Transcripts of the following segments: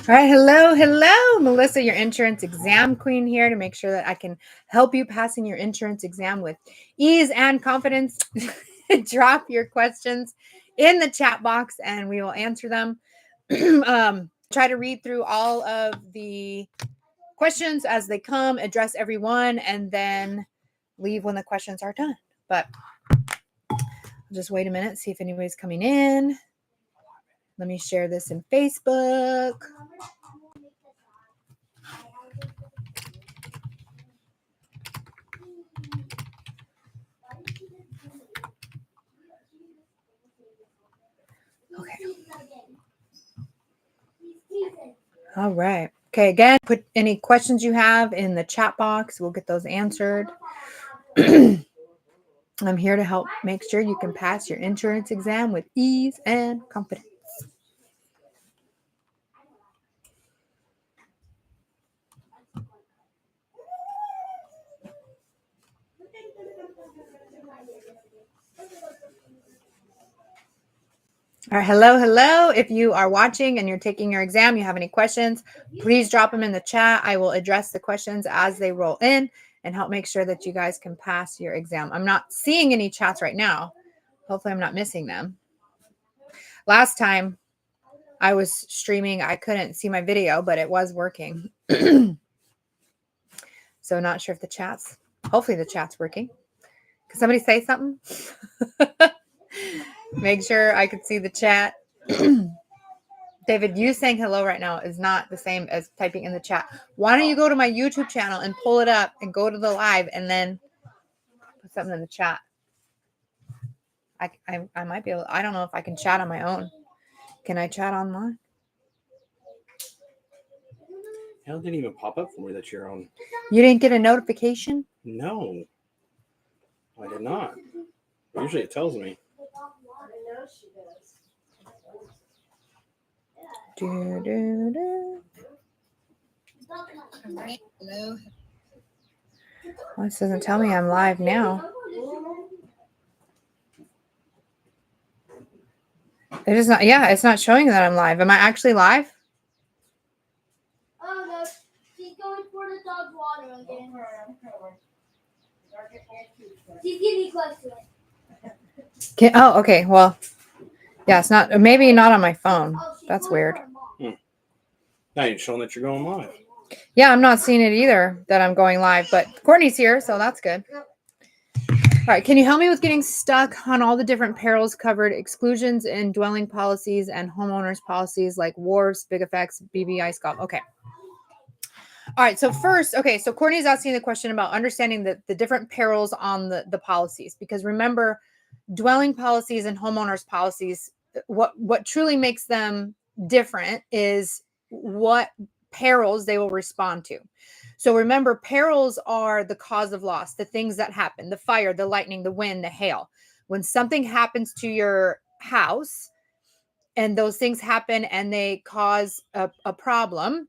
All right. Hello. Melissa, your insurance exam queen here to make sure that I can help you passing your insurance exam with ease and confidence. Drop your questions in the chat box and we will answer them. Try to read through all of the questions as they come, address everyone, and then leave when the questions are done. But just wait a minute, see if anybody's coming in. Let me share this in Facebook. Okay. All right. Okay, again, put any questions you have in the chat box. We'll get those answered. I'm here to help make sure you can pass your insurance exam with ease and confidence. All right, hello. If you are watching and you're taking your exam, you have any questions, please drop them in the chat. I will address the questions as they roll in and help make sure that you guys can pass your exam. I'm not seeing any chats right now. Hopefully I'm not missing them. Last time I was streaming, I couldn't see my video, but it was working. So not sure if hopefully the chat's working. Can somebody say something? Make sure I could see the chat. David, you saying hello right now is not the same as typing in the chat. Why don't you go to my YouTube channel and pull it up and go to the live and then put something in the chat? I might be able, I don't know if I can chat on my own. Can I chat online? Hell, it didn't even pop up for me that you're on. You didn't get a notification? No, I did not. Usually it tells me. Hello. Well, this doesn't tell me I'm live now. It is not. Yeah, it's not showing that I'm live. Am I actually live? Oh no, she's going for the dog's water and getting her. She's getting close to it. Oh, okay. Well, yeah, it's not. Maybe not on my phone. That's weird. Now you're showing that you're going live. Yeah, I'm not seeing it either that I'm going live, but Courtney's here, so that's good. All right, can you help me with getting stuck on all the different perils covered, exclusions in dwelling policies and homeowners policies like wharfs, big effects, BB, ice golf? Okay. All right, so first, so Courtney's asking the question about understanding the different perils on the policies, because remember, dwelling policies and homeowners policies, what truly makes them different is what perils they will respond to. So remember, perils are the cause of loss, the things that happen, the fire, the lightning, the wind, the hail. When something happens to your house and those things happen and they cause a problem,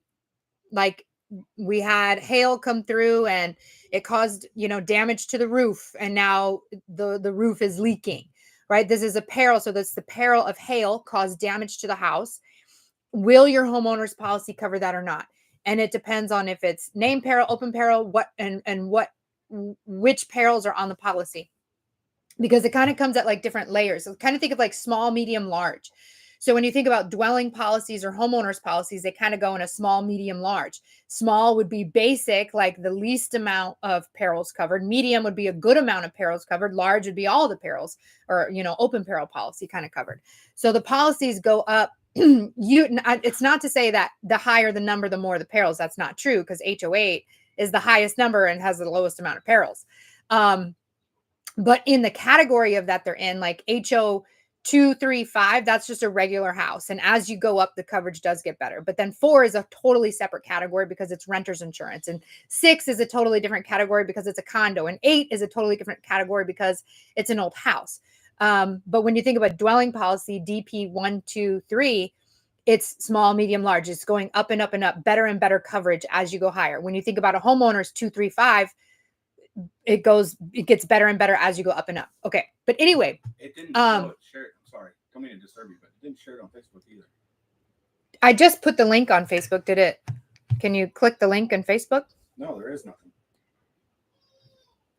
like we had hail come through and it caused, damage to the roof. And now the roof is leaking, right? This is a peril. So that's the peril of hail caused damage to the house. Will your homeowner's policy cover that or not? And it depends on if it's named peril, open peril, which perils are on the policy, because it kind of comes at like different layers. So kind of think of like small, medium, large. So when you think about dwelling policies or homeowners policies, they kind of go in a small, medium, large. Small would be basic, like the least amount of perils covered. Medium would be a good amount of perils covered. Large would be all the perils, or, open peril policy kind of covered. So the policies go up. It's not to say that the higher the number, the more the perils. That's not true, because HO8 is the highest number and has the lowest amount of perils. But in the category of that they're in, like HO 2, 3, 5, that's just a regular house. And as you go up, the coverage does get better. But then 4 is a totally separate category because it's renter's insurance. And 6 is a totally different category because it's a condo. And 8 is a totally different category because it's an old house. But when you think about dwelling policy, DP 1, 2, 3, it's small, medium, large. It's going up and up and up, better and better coverage as you go higher. When you think about a homeowner's 2, 3, 5, it gets better and better as you go up and up. Okay. But anyway, it didn't share it. I'm sorry. Don't mean to disturb you, but it didn't share it on Facebook either. I just put the link on Facebook. Can you click the link on Facebook? No, there is nothing.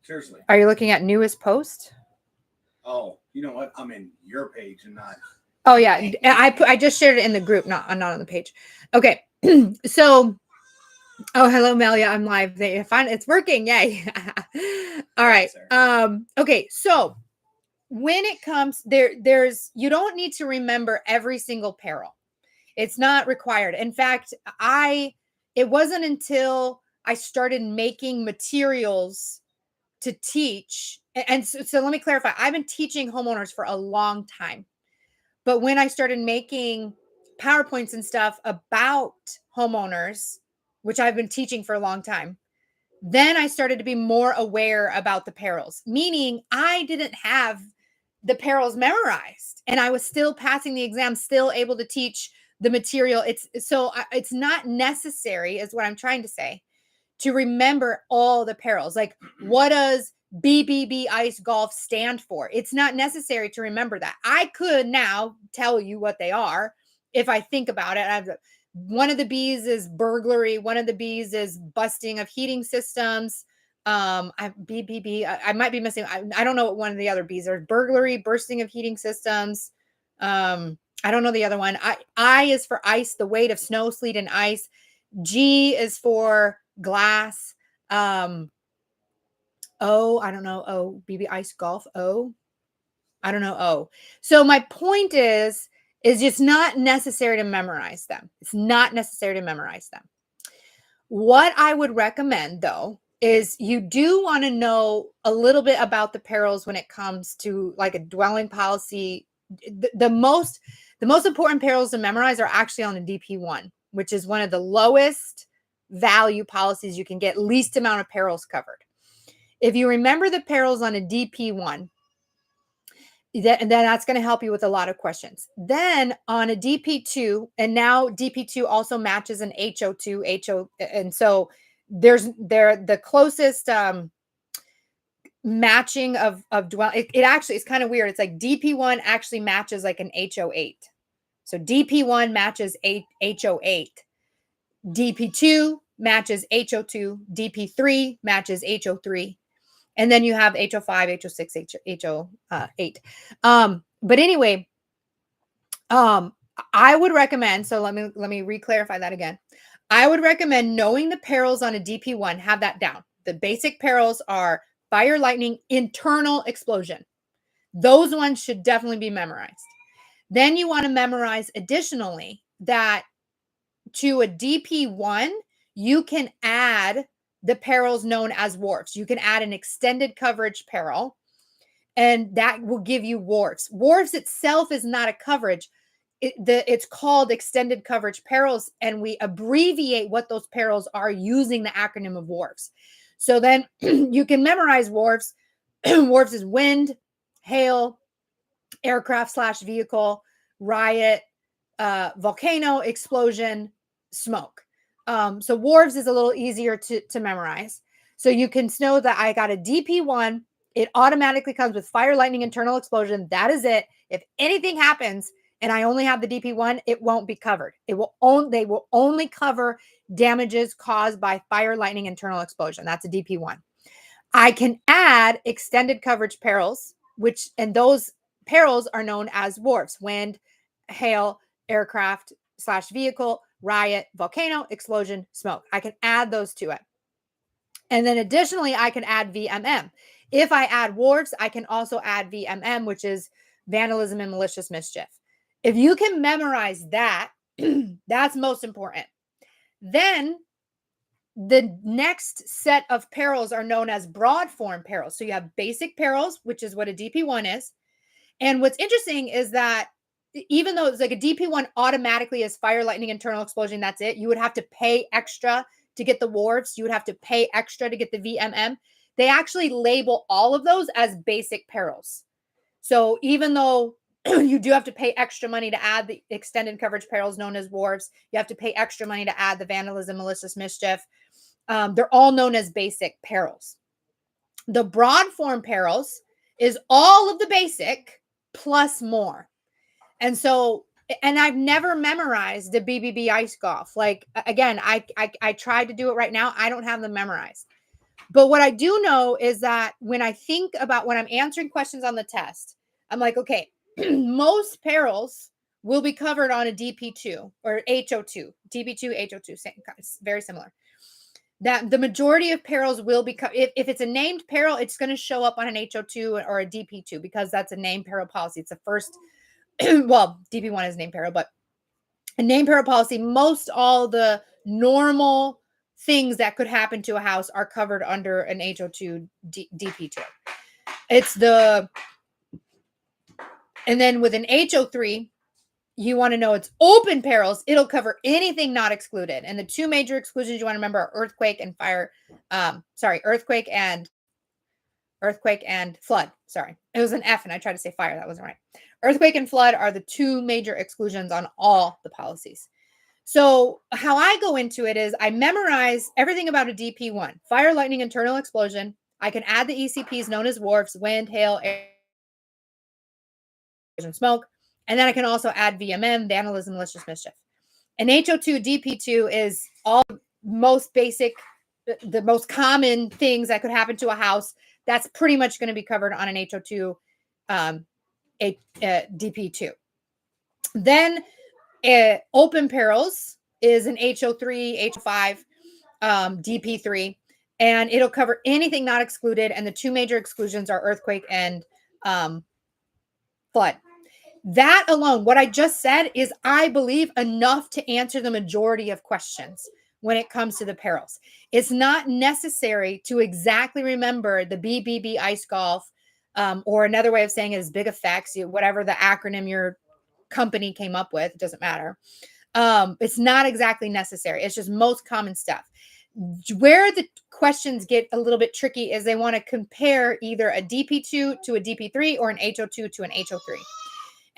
Seriously. Are you looking at newest post? Oh, you know what? I'm in your page and not. Oh yeah, I just shared it in the group, not on the page. Okay, so oh hello Melia, I'm live. It's working, yay! All right. Okay, so when it comes there's you don't need to remember every single peril. It's not required. In fact, it wasn't until I started making materials to teach, and so let me clarify. I've been teaching homeowners for a long time. But when I started making PowerPoints and stuff about homeowners, which I've been teaching for a long time, then I started to be more aware about the perils, meaning I didn't have the perils memorized and I was still passing the exam, still able to teach the material. It's not necessary, is what I'm trying to say, to remember all the perils. Like, what does BBB ice golf stand for? It's not necessary to remember that. I could now tell you what they are if I think about it. One of the B's is burglary. One of the B's is busting of heating systems. BBB. I might be missing. I don't know what one of the other B's are. Burglary, bursting of heating systems. I don't know the other one. I is for ice, the weight of snow, sleet, and ice. G is for glass. O, I don't know. O, BB ice golf. O, I don't know. O. So my point is just not necessary to memorize them. It's not necessary to memorize them. What I would recommend though is you do want to know a little bit about the perils when it comes to like a dwelling policy. The most important perils to memorize are actually on the DP1, which is one of the lowest value policies you can get, least amount of perils covered. If you remember the perils on a DP1, then that's going to help you with a lot of questions. Then on a DP2, and now DP2 also matches an HO2, and so they're the closest matching of dwell. It actually is kind of weird. It's like DP1 actually matches like an HO8. So DP1 matches HO8. DP2 matches HO2. DP3 matches HO3. And then you have HO5, HO6, HO8. But anyway, I would recommend, so let me re-clarify that again. I would recommend knowing the perils on a DP1, have that down. The basic perils are fire, lightning, internal explosion. Those ones should definitely be memorized. Then you want to memorize additionally that to a DP1, you can add the perils known as wharfs. You can add an extended coverage peril, and that will give you wharfs. Wharfs itself is not a coverage. It's called extended coverage perils, and we abbreviate what those perils are using the acronym of wharfs. So then you can memorize wharfs. Wharfs is wind, hail, aircraft / vehicle, riot, volcano, explosion, smoke. So wharves is a little easier to memorize. So you can know that I got a DP1. It automatically comes with fire, lightning, internal explosion. That is it. If anything happens and I only have the DP1, it won't be covered. They will only cover damages caused by fire, lightning, internal explosion. That's a DP1. I can add extended coverage perils, and those perils are known as wharfs: wind, hail, aircraft / vehicle, riot, volcano, explosion, smoke. I can add those to it. And then additionally, I can add VMM. If I add wharfs, I can also add VMM, which is vandalism and malicious mischief. If you can memorize that, that's most important. Then the next set of perils are known as broad form perils. So you have basic perils, which is what a DP1 is. And what's interesting is that even though it's like a DP1 automatically is fire, lightning, internal explosion, that's it. You would have to pay extra to get the wharfs. You would have to pay extra to get the VMM. They actually label all of those as basic perils. So even though you do have to pay extra money to add the extended coverage perils known as wharfs, you have to pay extra money to add the vandalism, malicious mischief. They're all known as basic perils. The broad form perils is all of the basic plus more. And so and I've never memorized the BBB ice golf. Like, again, I tried to do it right now. I don't have them memorized. But what I do know is that when I think about when I'm answering questions on the test, I'm like, okay, most perils will be covered on a DP2 or HO2, DP2, HO2, same, very similar. That the majority of perils will be if it's a named peril, it's going to show up on an HO2 or a DP2 because that's a named peril policy. It's the first, well, DP1 is named peril, but a named peril policy, most all the normal things that could happen to a house are covered under an HO2 DP2. It's the, and then with an HO3, you want to know it's open perils. It'll cover anything not excluded. And the two major exclusions you want to remember are earthquake and fire. Earthquake and flood. Sorry, it was an F and I tried to say fire. That wasn't right. Earthquake and flood are the two major exclusions on all the policies. So how I go into it is I memorize everything about a DP1, fire, lightning, internal explosion. I can add the ECPs known as WARFs, wind, hail, air, and smoke. And then I can also add VMM, vandalism, malicious mischief. An HO2 DP2 is all most basic, the most common things that could happen to a house. That's pretty much going to be covered on an HO2 DP2. Then open perils is an HO3, HO5, DP3, and it'll cover anything not excluded. And the two major exclusions are earthquake and flood. That alone, what I just said is, I believe, enough to answer the majority of questions when it comes to the perils. It's not necessary to exactly remember the BBB ice golf, or another way of saying it is big effects, whatever the acronym your company came up with, it doesn't matter. It's not exactly necessary. It's just most common stuff. Where the questions get a little bit tricky is they want to compare either a DP2 to a DP3 or an HO2 to an HO3.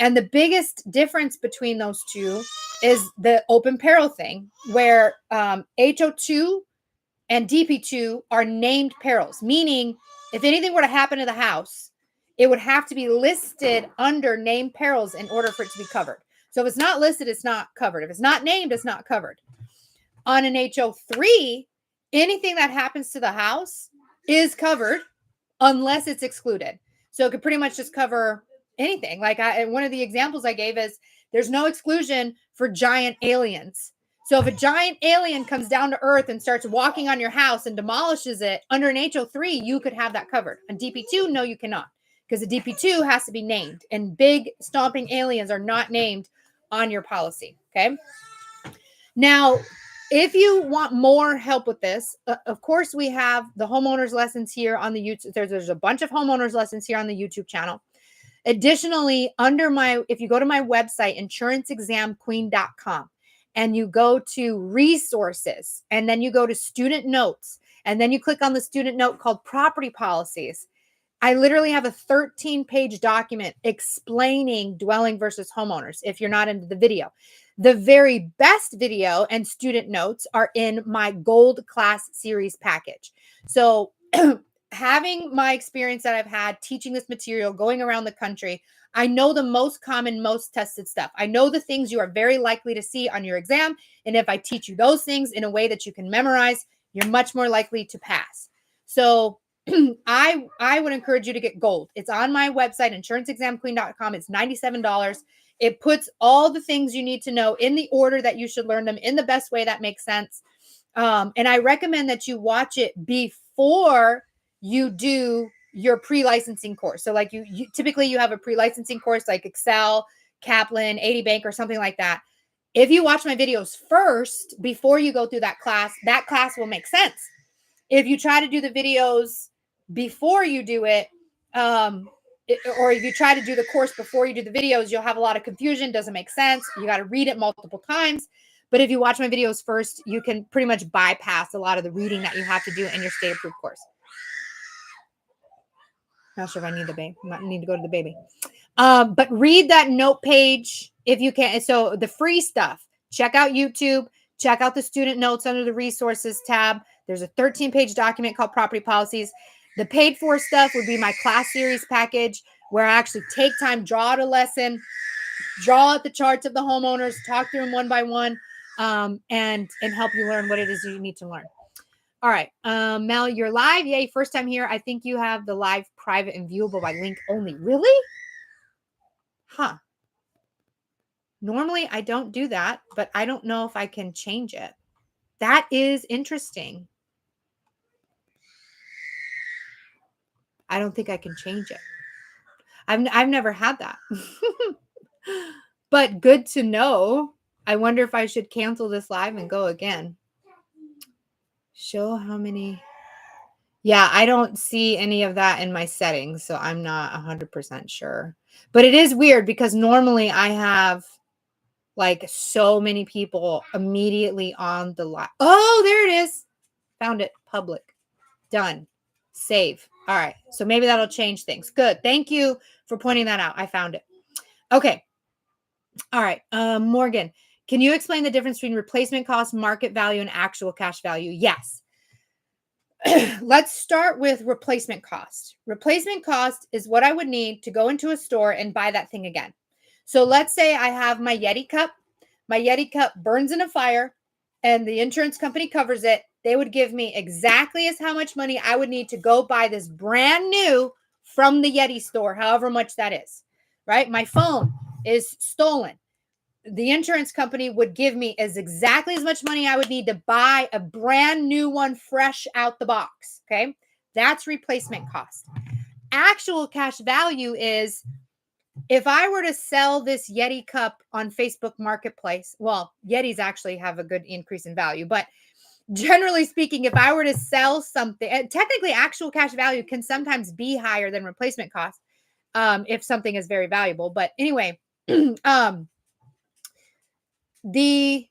And the biggest difference between those two is the open peril thing, where HO2 and DP2 are named perils, meaning if anything were to happen to the house, it would have to be listed under named perils in order for it to be covered. So if it's not listed, it's not covered. If it's not named, it's not covered. On an HO3, anything that happens to the house is covered unless it's excluded. So it could pretty much just cover anything. Like one of the examples I gave is there's no exclusion for giant aliens. So if a giant alien comes down to Earth and starts walking on your house and demolishes it, under an HO3, you could have that covered. On DP2, no, you cannot, because the DP2 has to be named, and big stomping aliens are not named on your policy. Okay. Now, if you want more help with this, of course, we have the homeowners lessons here on the YouTube. There's a bunch of homeowners lessons here on the YouTube channel. Additionally, if you go to my website, insuranceexamqueen.com, and you go to resources, and then you go to student notes, and then you click on the student note called property policies, I literally have a 13-page document explaining dwelling versus homeowners if you're not into the video. The very best video and student notes are in my gold class series package. So having my experience that I've had teaching this material, going around the country, I know the most common, most tested stuff. I know the things you are very likely to see on your exam. And if I teach you those things in a way that you can memorize, you're much more likely to pass. So I would encourage you to get gold. It's on my website, insuranceexamqueen.com. It's $97. It puts all the things you need to know in the order that you should learn them in the best way that makes sense. And I recommend that you watch it before you do your pre-licensing course. So like you typically you have a pre-licensing course like Excel, Kaplan, 80 Bank, or something like that. If you watch my videos first before you go through that class will make sense. If you try to do the videos before you do it, or if you try to do the course before you do the videos, you'll have a lot of confusion. Doesn't make sense. You got to read it multiple times. But if you watch my videos first, you can pretty much bypass a lot of the reading that you have to do in your state approved course. Not sure if I need the baby. I need to go to the baby. But read that note page if you can. So the free stuff, check out YouTube, check out the student notes under the resources tab. There's a 13-page document called property policies. The paid for stuff would be my class series package, where I actually take time, draw out a lesson, draw out the charts of the homeowners, talk through them one by one, and help you learn what it is you need to learn. All right. Mel, you're live. Yay. First time here. I think you have the live, private, and viewable by link only. Really? Huh. Normally I don't do that, but I don't know if I can change it. That is interesting. I don't think I can change it. I've never had that. But good to know. I wonder if I should cancel this live and go again. Show how many. Yeah, I don't see any of that in my settings, so I'm not 100% sure. But it is weird because normally I have like so many people immediately on the live. Oh, there it is. Found it. Public. Done. Save. All right. So maybe that'll change things. Good. Thank you for pointing that out. I found it. Okay. All right. Morgan, can you explain the difference between replacement cost, market value, and actual cash value? Yes. Let's start with replacement cost. Replacement cost is what I would need to go into a store and buy that thing again. So let's say I have my Yeti cup. My Yeti cup burns in a fire and the insurance company covers it. They would give me exactly as how much money I would need to go buy this brand new from the Yeti store, however much that is, right? My phone is stolen. The insurance company would give me exactly as much money I would need to buy a brand new one fresh out the box. Okay. That's replacement cost. Actual cash value is if I were to sell this Yeti cup on Facebook Marketplace, well, Yetis actually have a good increase in value, but generally speaking, if I were to sell something, technically actual cash value can sometimes be higher than replacement cost if something is very valuable. But anyway, the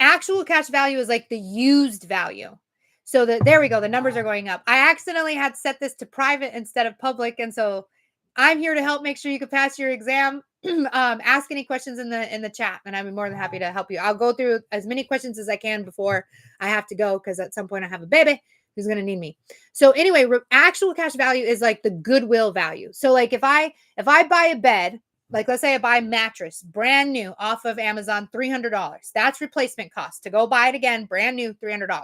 actual cash value is like the used value. So there we go. The numbers are going up. I accidentally had set this to private instead of public. And so I'm here to help make sure you can pass your exam. Ask any questions in the chat and I'm more than happy to help you. I'll go through as many questions as I can before I have to go because at some point I have a baby who's going to need me. So anyway, actual cash value is like the goodwill value. So like if I buy a bed, like let's say I buy a mattress brand new off of Amazon, $300. That's replacement cost to go buy it again, brand new, $300.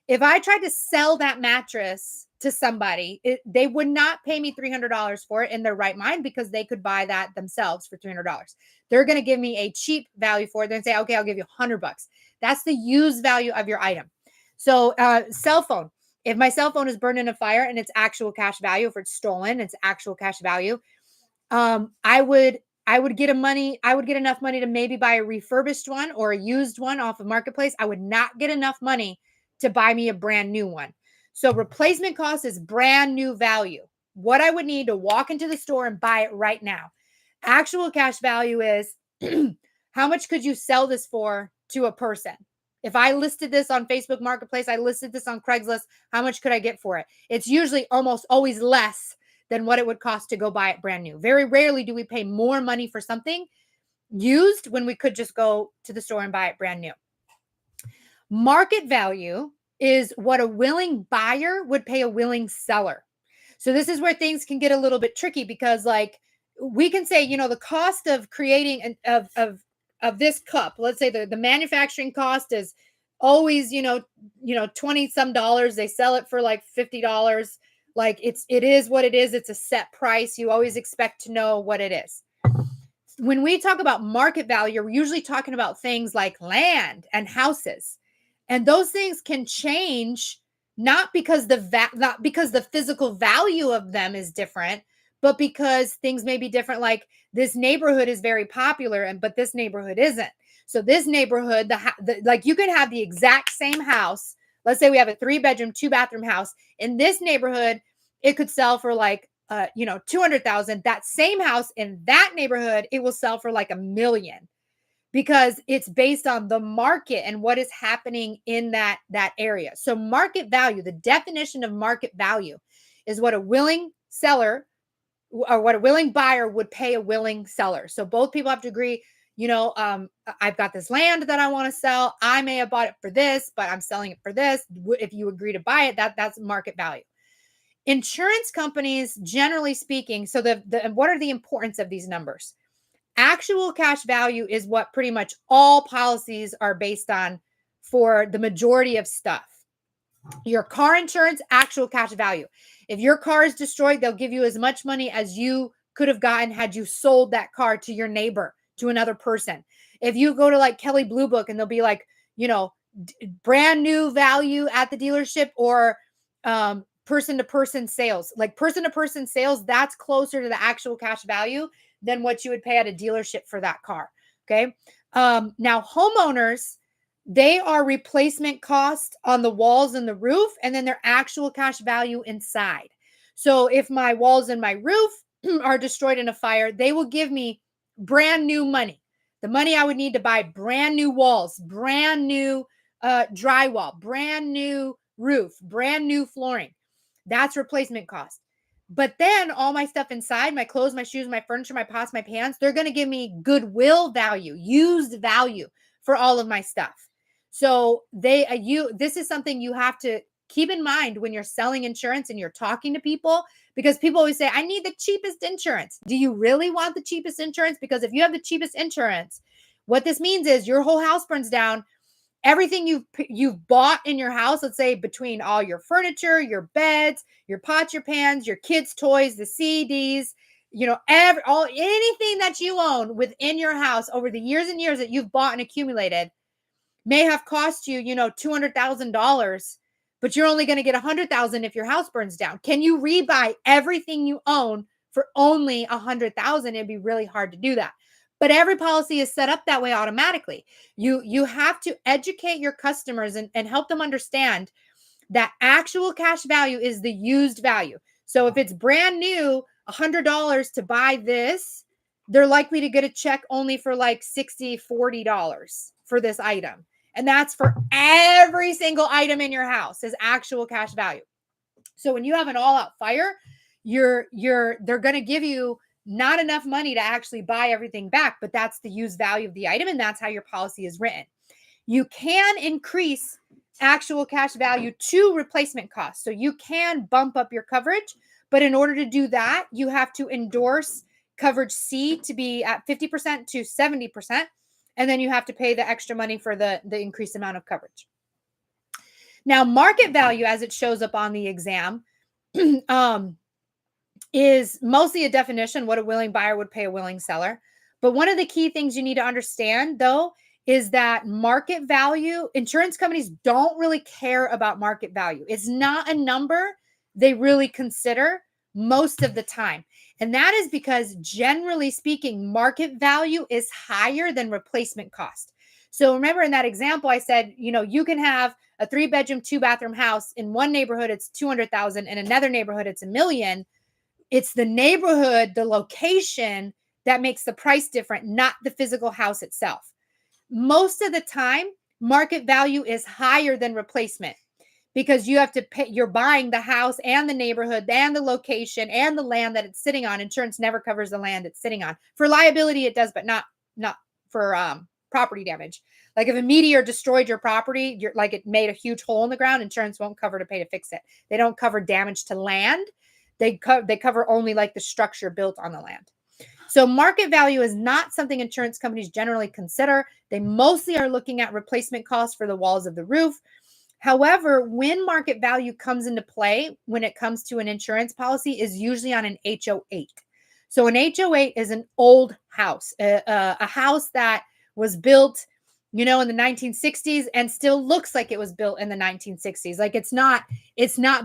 If I tried to sell that mattress to somebody, they would not pay me $300 for it in their right mind because they could buy that themselves for $300. They're going to give me a cheap value for it and say, okay, I'll give you $100. That's the used value of your item. So cell phone, if my cell phone is burned in a fire and it's actual cash value, if it's stolen, it's actual cash value. I would get enough money to maybe buy a refurbished one or a used one off of Marketplace. I would not get enough money to buy me a brand new one. So replacement cost is brand new value. What I would need to walk into the store and buy it right now. Actual cash value is how much could you sell this for to a person? If I listed this on Facebook Marketplace, I listed this on Craigslist, how much could I get for it? It's usually almost always less than what it would cost to go buy it brand new. Very rarely do we pay more money for something used when we could just go to the store and buy it brand new. Market value is what a willing buyer would pay a willing seller. So this is where things can get a little bit tricky because like we can say, the cost of creating of this cup, let's say the manufacturing cost is always, 20 some dollars. They sell it for like $50. Like it is what it is. It's a set price. You always expect to know what it is. When we talk about market value, we're usually talking about things like land and houses. And those things can change not because the physical value of them is different, but because things may be different. Like this neighborhood is very popular, but this neighborhood isn't. So this neighborhood, like you could have the exact same house. Let's say we have a 3-bedroom, 2-bathroom house in this neighborhood. It could sell for like, 200,000. That same house in that neighborhood, it will sell for like $1 million because it's based on the market and what is happening in that area. So market value, the definition of market value is what a willing seller or what a willing buyer would pay a willing seller. So both people have to agree, I've got this land that I want to sell. I may have bought it for this, but I'm selling it for this. If you agree to buy it, that's market value. Insurance companies, generally speaking, so what are the importance of these numbers? Actual cash value is what pretty much all policies are based on for the majority of stuff. Your car insurance, actual cash value. If your car is destroyed, they'll give you as much money as you could have gotten had you sold that car to your neighbor, to another person. If you go to like Kelley Blue Book and they'll be like, brand new value at the dealership, or person to person sales, like person to person sales, that's closer to the actual cash value than what you would pay at a dealership for that car. Okay. Now homeowners, they are replacement cost on the walls and the roof, and then their actual cash value inside. So if my walls and my roof are destroyed in a fire, they will give me brand new money. The money I would need to buy brand new walls, brand new drywall, brand new roof, brand new flooring. That's replacement cost. But then all my stuff inside, my clothes, my shoes, my furniture, my pots, my pans, they're going to give me goodwill value, used value for all of my stuff. So this is something you have to keep in mind when you're selling insurance and you're talking to people, because people always say, I need the cheapest insurance. Do you really want the cheapest insurance? Because if you have the cheapest insurance, what this means is your whole house burns down. Everything you've bought in your house, let's say between all your furniture, your beds, your pots, your pans, your kids' toys, the CDs, anything that you own within your house over the years and years that you've bought and accumulated may have cost you, $200,000, but you're only going to get $100,000 if your house burns down. Can you rebuy everything you own for only $100,000? It'd be really hard to do that. But every policy is set up that way automatically. You have to educate your customers and help them understand that actual cash value is the used value. So if it's brand new, $100 to buy this, they're likely to get a check only for like $60, $40 for this item. And that's for every single item in your house is actual cash value. So when you have an all-out fire, they're going to give you not enough money to actually buy everything back, but that's the used value of the item, and that's how your policy is written. You can increase actual cash value to replacement cost. So you can bump up your coverage, but in order to do that, you have to endorse coverage C to be at 50% to 70%, and then you have to pay the extra money for the increased amount of coverage. Now, market value, as it shows up on the exam, is mostly a definition, what a willing buyer would pay a willing seller. But one of the key things you need to understand, though, is that market value, insurance companies don't really care about market value. It's not a number they really consider most of the time. And that is because, generally speaking, market value is higher than replacement cost. So remember in that example, I said, you can have a 3-bedroom, 2-bathroom house in one neighborhood, it's 200,000. In another neighborhood, it's $1 million. It's the neighborhood, the location that makes the price different, not the physical house itself. Most of the time, market value is higher than replacement because you have to pay, you're buying the house and the neighborhood and the location and the land that it's sitting on. Insurance never covers the land it's sitting on. For liability, it does, but not for property damage. Like if a meteor destroyed your property, like it made a huge hole in the ground, insurance won't cover to pay to fix it. They don't cover damage to land. They cover only like the structure built on the land. So market value is not something insurance companies generally consider. They mostly are looking at replacement costs for the walls of the roof. However, when market value comes into play when it comes to an insurance policy is usually on an HO8. So an HO8 is an old house, a house that was built, in the 1960s and still looks like it was built in the 1960s. Like it's not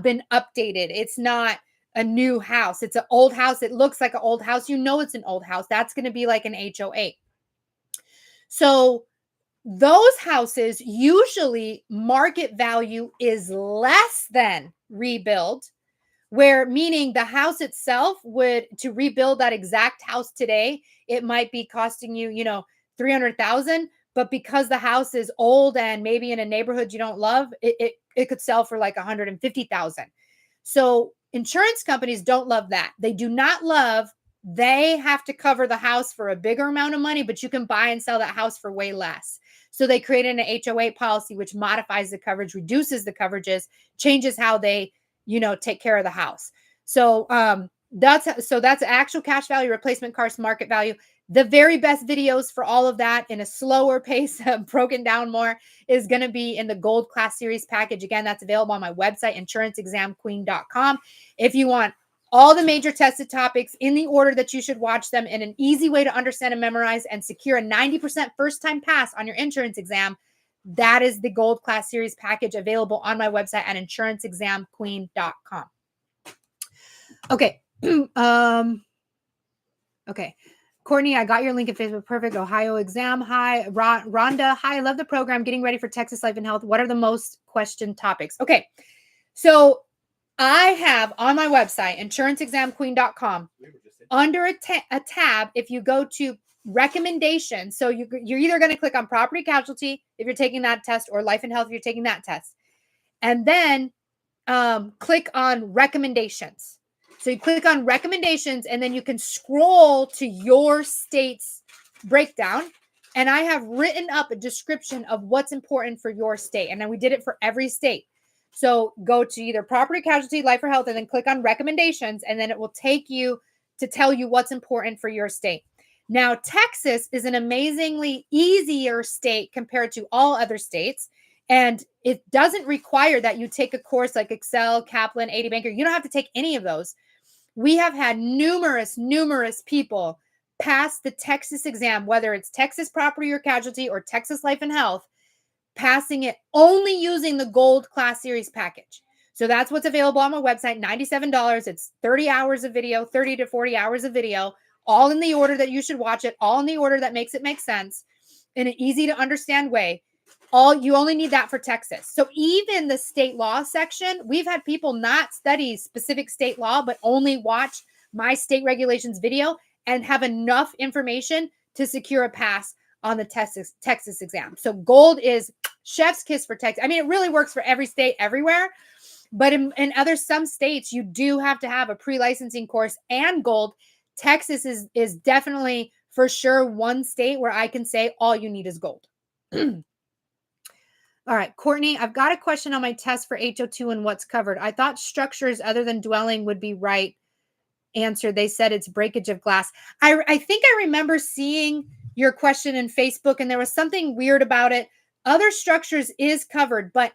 been updated. It's not a new house. It's an old house. It looks like an old house. It's an old house. That's going to be like an HO8. So those houses, usually market value is less than rebuild, meaning the house itself to rebuild that exact house today, it might be costing you, $300,000, but because the house is old and maybe in a neighborhood you don't love, it could sell for like $150,000. So insurance companies don't love that. They do not love, they have to cover the house for a bigger amount of money, but you can buy and sell that house for way less. So they created an HO8 policy, which modifies the coverage, reduces the coverages, changes how they, take care of the house. So that's actual cash value, replacement cost, market value. The very best videos for all of that in a slower pace, broken down more, is going to be in the Gold Class Series package. Again, that's available on my website, insuranceexamqueen.com. If you want all the major tested topics in the order that you should watch them in an easy way to understand and memorize and secure a 90% first-time pass on your insurance exam, that is the Gold Class Series package available on my website at insuranceexamqueen.com. Okay. Okay. Courtney, I got your link in Facebook. Perfect. Ohio exam. Hi. Rhonda. Hi. I love the program. Getting ready for Texas Life and Health. What are the most questioned topics? Okay. So I have on my website, insuranceexamqueen.com, under a tab, if you go to recommendations, so you're either going to click on property casualty if you're taking that test, or life and health if you're taking that test. And then click on recommendations. So you click on recommendations, and then you can scroll to your state's breakdown. And I have written up a description of what's important for your state. And then we did it for every state. So go to either property casualty, life or health, and then click on recommendations. And then it will take you to tell you what's important for your state. Now, Texas is an amazingly easier state compared to all other states. And it doesn't require that you take a course like Excel, Kaplan, 80 Banker. You don't have to take any of those. We have had numerous people pass the Texas exam, whether it's Texas Property or Casualty or Texas Life and Health, passing it only using the Gold Class Series package. So that's what's available on my website, $97. It's 30 hours of video, 30 to 40 hours of video, all in the order that you should watch it, all in the order that makes it make sense in an easy to understand way. You only need that for Texas. So even the state law section, we've had people not study specific state law, but only watch my state regulations video and have enough information to secure a pass on the Texas exam. So Gold is chef's kiss for Texas. I mean, it really works for every state everywhere, but in some states, you do have to have a pre-licensing course and Gold. Texas is definitely for sure one state where I can say all you need is Gold. All right, Courtney, I've got a question on my test for HO2 and what's covered. I thought structures other than dwelling would be right answer. They said it's breakage of glass. I think I remember seeing your question in Facebook, and there was something weird about it. Other structures is covered, but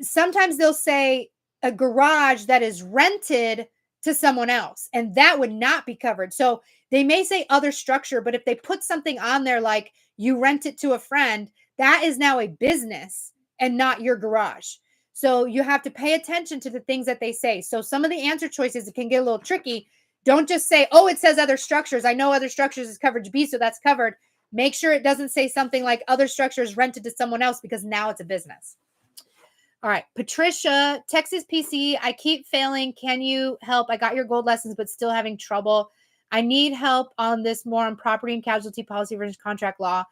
sometimes they'll say a garage that is rented to someone else, and that would not be covered. So they may say other structure, but if they put something on there like you rent it to a friend, that is now a business and not your garage. So you have to pay attention to the things that they say. So some of the answer choices can get a little tricky. Don't just say, oh, it says other structures. I know other structures is coverage B, so that's covered. Make sure it doesn't say something like other structures rented to someone else, because now it's a business. All right, Patricia, Texas PC, I keep failing. Can you help? I got your Gold lessons, but still having trouble. I need help on this more on property and casualty policy versus contract law.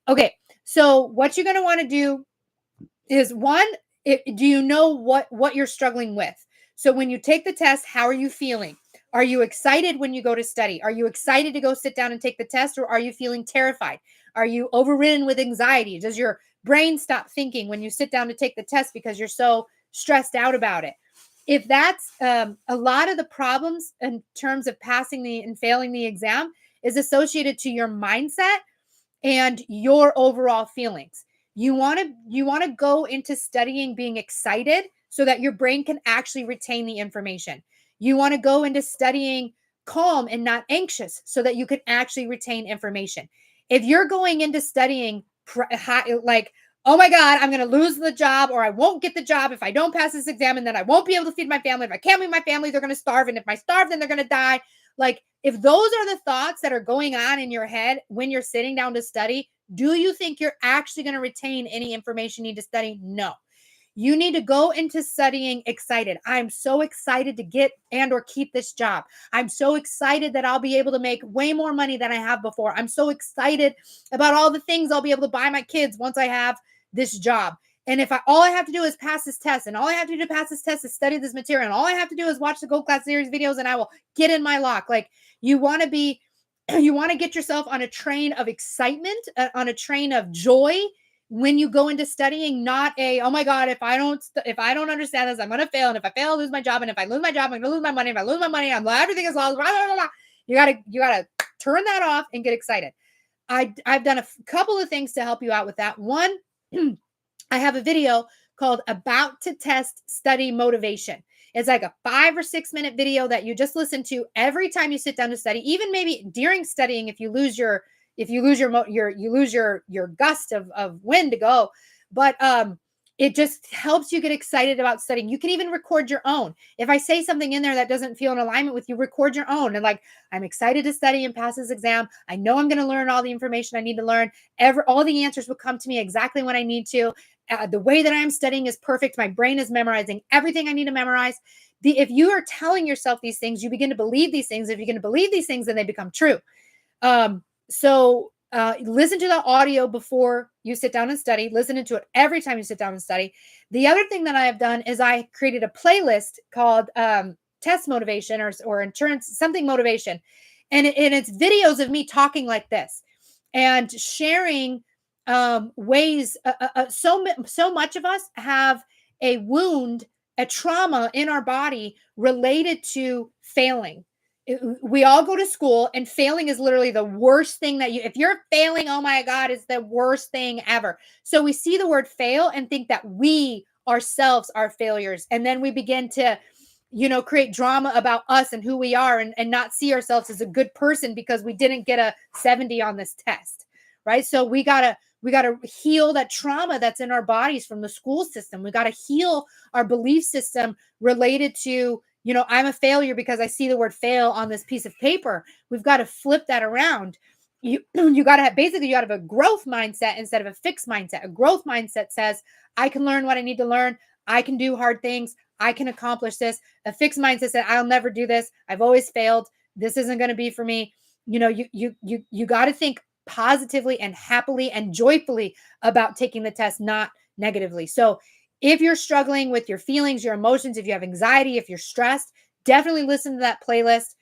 Okay, so what you're going to want to do is do you know what you're struggling with? So when you take the test, how are you feeling? Are you excited when you go to study? Are you excited to go sit down and take the test, or are you feeling terrified? Are you overridden with anxiety? Does your brain stop thinking when you sit down to take the test because you're so stressed out about it? If that's a lot of the problems in terms of passing and failing the exam is associated to your mindset and your overall feelings. You want to go into studying being excited so that your brain can actually retain the information. You want to go into studying calm and not anxious so that you can actually retain information. If you're going into studying like, oh my God, I'm going to lose the job, or I won't get the job if I don't pass this exam, and then I won't be able to feed my family. If I can't feed my family, they're going to starve. And if I starve, then they're going to die. Like, if those are the thoughts that are going on in your head when you're sitting down to study, do you think you're actually going to retain any information you need to study? No. You need to go into studying excited. I'm so excited to get and or keep this job. I'm so excited that I'll be able to make way more money than I have before. I'm so excited about all the things I'll be able to buy my kids once I have this job. And if all I have to do is pass this test, and all I have to do to pass this test is study this material, and all I have to do is watch the Gold Class Series videos, and I will get in my lock. Like, you want to get yourself on a train of excitement, on a train of joy when you go into studying, not oh my God, if I don't understand this, I'm going to fail. And if I fail, I'll lose my job. And if I lose my job, I'm going to lose my money. If I lose my money, everything is lost. Blah, blah, blah, blah. You gotta turn that off and get excited. I've done a couple of things to help you out with that. One, I have a video called About to Test Study Motivation. It's like a 5 or 6 minute video that you just listen to every time you sit down to study, even maybe during studying if you lose your gust of wind to go. But it just helps you get excited about studying. You can even record your own. If I say something in there that doesn't feel in alignment with you, record your own. And like, I'm excited to study and pass this exam. I know I'm going to learn all the information I need to learn. All the answers will come to me exactly when I need to. The way that I'm studying is perfect. My brain is memorizing everything I need to memorize. If you are telling yourself these things, you begin to believe these things. If you're going to believe these things, then they become true. Listen to the audio before you sit down and study. Listen to it every time you sit down and study. The other thing that I have done is I created a playlist called Test Motivation or Insurance something Motivation. And it's videos of me talking like this and sharing ways. So much of us have a wound, a trauma in our body related to failing. We all go to school and failing is literally the worst thing if you're failing, oh my God, it's the worst thing ever. So we see the word fail and think that we ourselves are failures. And then we begin to, create drama about us and who we are and not see ourselves as a good person because we didn't get a 70 on this test. Right. So we gotta heal that trauma that's in our bodies from the school system. We got to heal our belief system related to, I'm a failure because I see the word fail on this piece of paper. We've got to flip that around. You got to have a growth mindset instead of a fixed mindset. A growth mindset says, I can learn what I need to learn. I can do hard things. I can accomplish this. A fixed mindset said, I'll never do this. I've always failed. This isn't going to be for me. You got to think positively and happily and joyfully about taking the test, not negatively. So if you're struggling with your feelings, your emotions, if you have anxiety, if you're stressed, definitely listen to that playlist.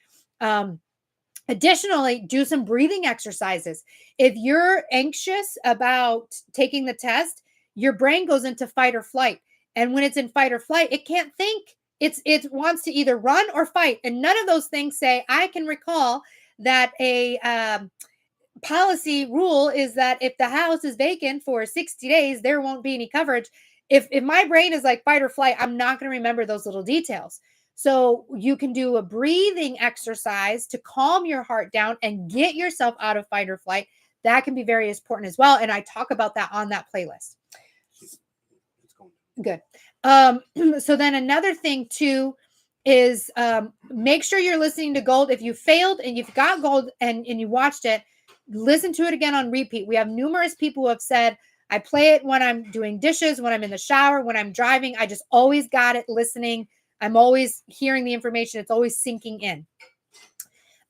Additionally, do some breathing exercises. If you're anxious about taking the test, your brain goes into fight or flight. And when it's in fight or flight, it can't think. It wants to either run or fight. And none of those things say, I can recall that a policy rule is that if the house is vacant for 60 days, there won't be any coverage. If my brain is like fight or flight, I'm not going to remember those little details. So you can do a breathing exercise to calm your heart down and get yourself out of fight or flight. That can be very important as well. And I talk about that on that playlist. Good. So then another thing too is make sure you're listening to Gold. If you failed and you've got Gold and you watched it, listen to it again on repeat. We have numerous people who have said, I play it when I'm doing dishes, when I'm in the shower, when I'm driving. I just always got it listening. I'm always hearing the information. It's always sinking in.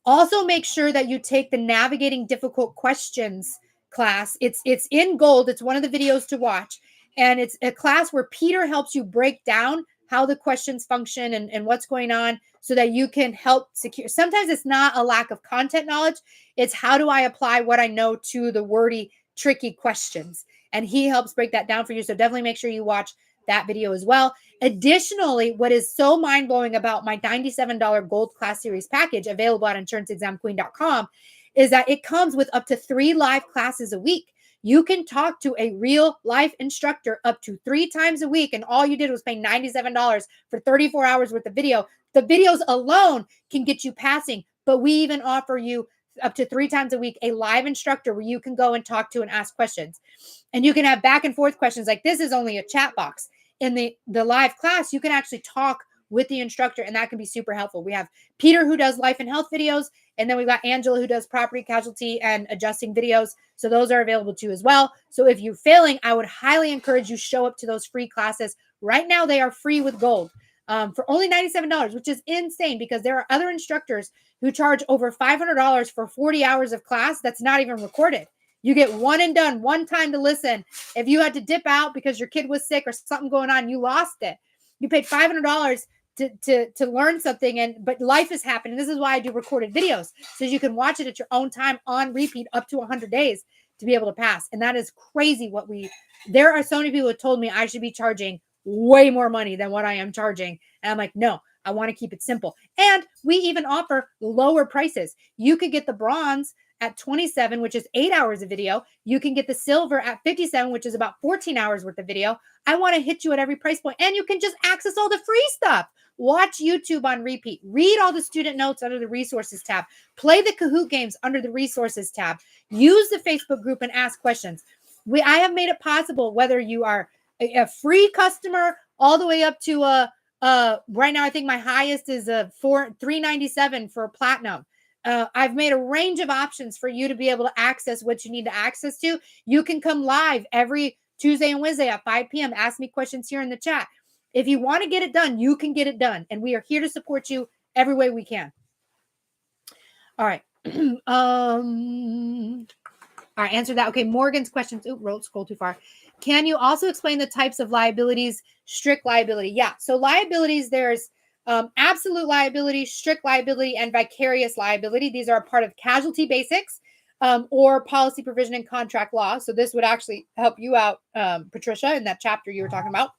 Also, make sure that you take the Navigating Difficult Questions class. It's in Gold. It's one of the videos to watch. And it's a class where Peter helps you break down how the questions function and what's going on so that you can help secure. Sometimes it's not a lack of content knowledge. It's how do I apply what I know to the wordy, tricky questions. And he helps break that down for you. So definitely make sure you watch that video as well. Additionally, what is so mind-blowing about my $97 Gold Class Series package available at insuranceexamqueen.com is that it comes with up to 3 live classes a week. You can talk to a real life instructor up to 3 times a week. And all you did was pay $97 for 34 hours worth of video. The videos alone can get you passing, but we even offer you up to 3 times a week a live instructor where you can go and talk to and ask questions. And you can have back and forth questions. Like this is only a chat box. In the live class, you can actually talk with the instructor, and that can be super helpful. We have Peter who does life and health videos, and then we've got Angela who does property, casualty, and adjusting videos. So those are available too as well. So if you're failing, I would highly encourage you show up to those free classes. Right now, they are free with Gold for only $97, which is insane because there are other instructors who charge over $500 for 40 hours of class that's not even recorded. You get one and done, one time to listen. If you had to dip out because your kid was sick or something going on, you lost it. You paid $500 to learn something, but life is happening. This is why I do recorded videos, so you can watch it at your own time on repeat up to 100 days to be able to pass. And that is crazy there are so many people who told me I should be charging way more money than what I am charging. And I'm like, no, I want to keep it simple. And we even offer lower prices. You could get the bronze at 27, which is 8 hours of video. You can get the silver at 57, which is about 14 hours worth of video. I want to hit you at every price point, and you can just access all the free stuff. Watch YouTube on repeat. Read all the student notes under the resources tab. Play the Kahoot games under the resources tab. Use the Facebook group and ask questions. I have made it possible, whether you are a free customer all the way up to right now, I think my highest is $397 for platinum. I've made a range of options for you to be able to access what you need to access to. You can come live every Tuesday and Wednesday at 5 p.m. Ask me questions here in the chat. If you want to get it done, you can get it done. And we are here to support you every way we can. All right. All right, answer that. Okay, Morgan's questions. Scroll too far. Can you also explain the types of liabilities? Strict liability. Yeah. So liabilities, there's absolute liability, strict liability, and vicarious liability. These are a part of casualty basics or policy provision and contract law. So this would actually help you out, Patricia, in that chapter you were talking about.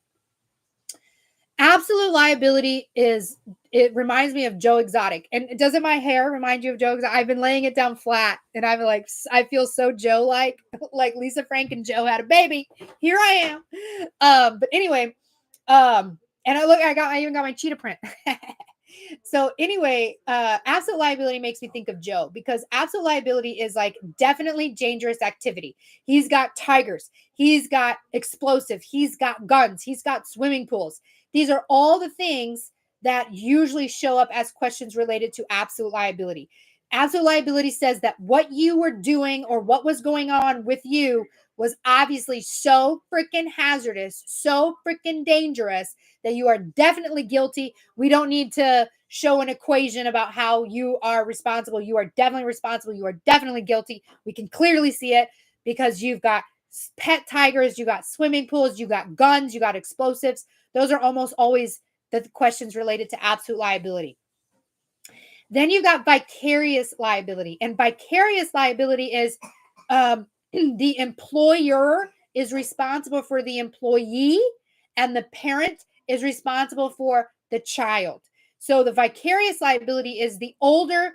Absolute liability it reminds me of Joe Exotic. And doesn't my hair remind you of Joe Exotic? I've been laying it down flat and I feel so Joe-like, like Lisa Frank and Joe had a baby. Here I am. But anyway, and I even got my cheetah print. So anyway, absolute liability makes me think of Joe, because absolute liability is like definitely dangerous activity. He's got tigers, he's got explosive, he's got guns, he's got swimming pools. These are all the things that usually show up as questions related to absolute liability. Absolute liability says that what you were doing or what was going on with you was obviously so freaking hazardous, so freaking dangerous that you are definitely guilty. We don't need to show an equation about how you are responsible. You are definitely responsible. You are definitely guilty. We can clearly see it because you've got pet tigers, you got swimming pools, you got guns, you got explosives. Those are almost always the questions related to absolute liability. Then you got vicarious liability. And vicarious liability is the employer is responsible for the employee and the parent is responsible for the child. So the vicarious liability is the older,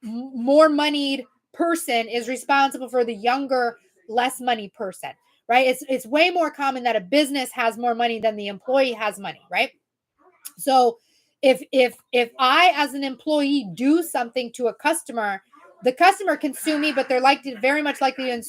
more moneyed person is responsible for the younger, less money person, right? It's way more common that a business has more money than the employee has money, right? So if I, as an employee, do something to a customer, the customer can sue me, but they're very much likely to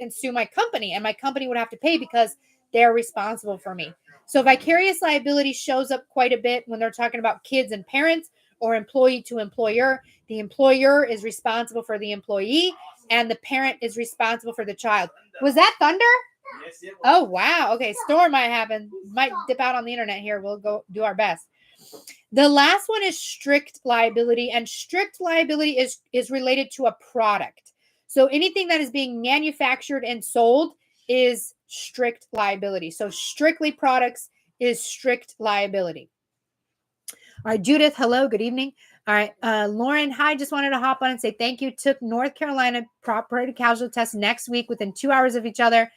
sue my company, and my company would have to pay because they're responsible for me. So vicarious liability shows up quite a bit when they're talking about kids and parents or employee to employer. The employer is responsible for the employee, and the parent is responsible for the child. Was that thunder? Yes, it was. Oh, wow. Okay, storm might happen. Might dip out on the internet here. We'll go do our best. The last one is strict liability, and strict liability is related to a product. So anything that is being manufactured and sold is strict liability. So strictly products is strict liability. All right, Judith, hello, good evening. All right, Lauren, hi, just wanted to hop on and say thank you. Took North Carolina property casualty test next week within 2 hours of each other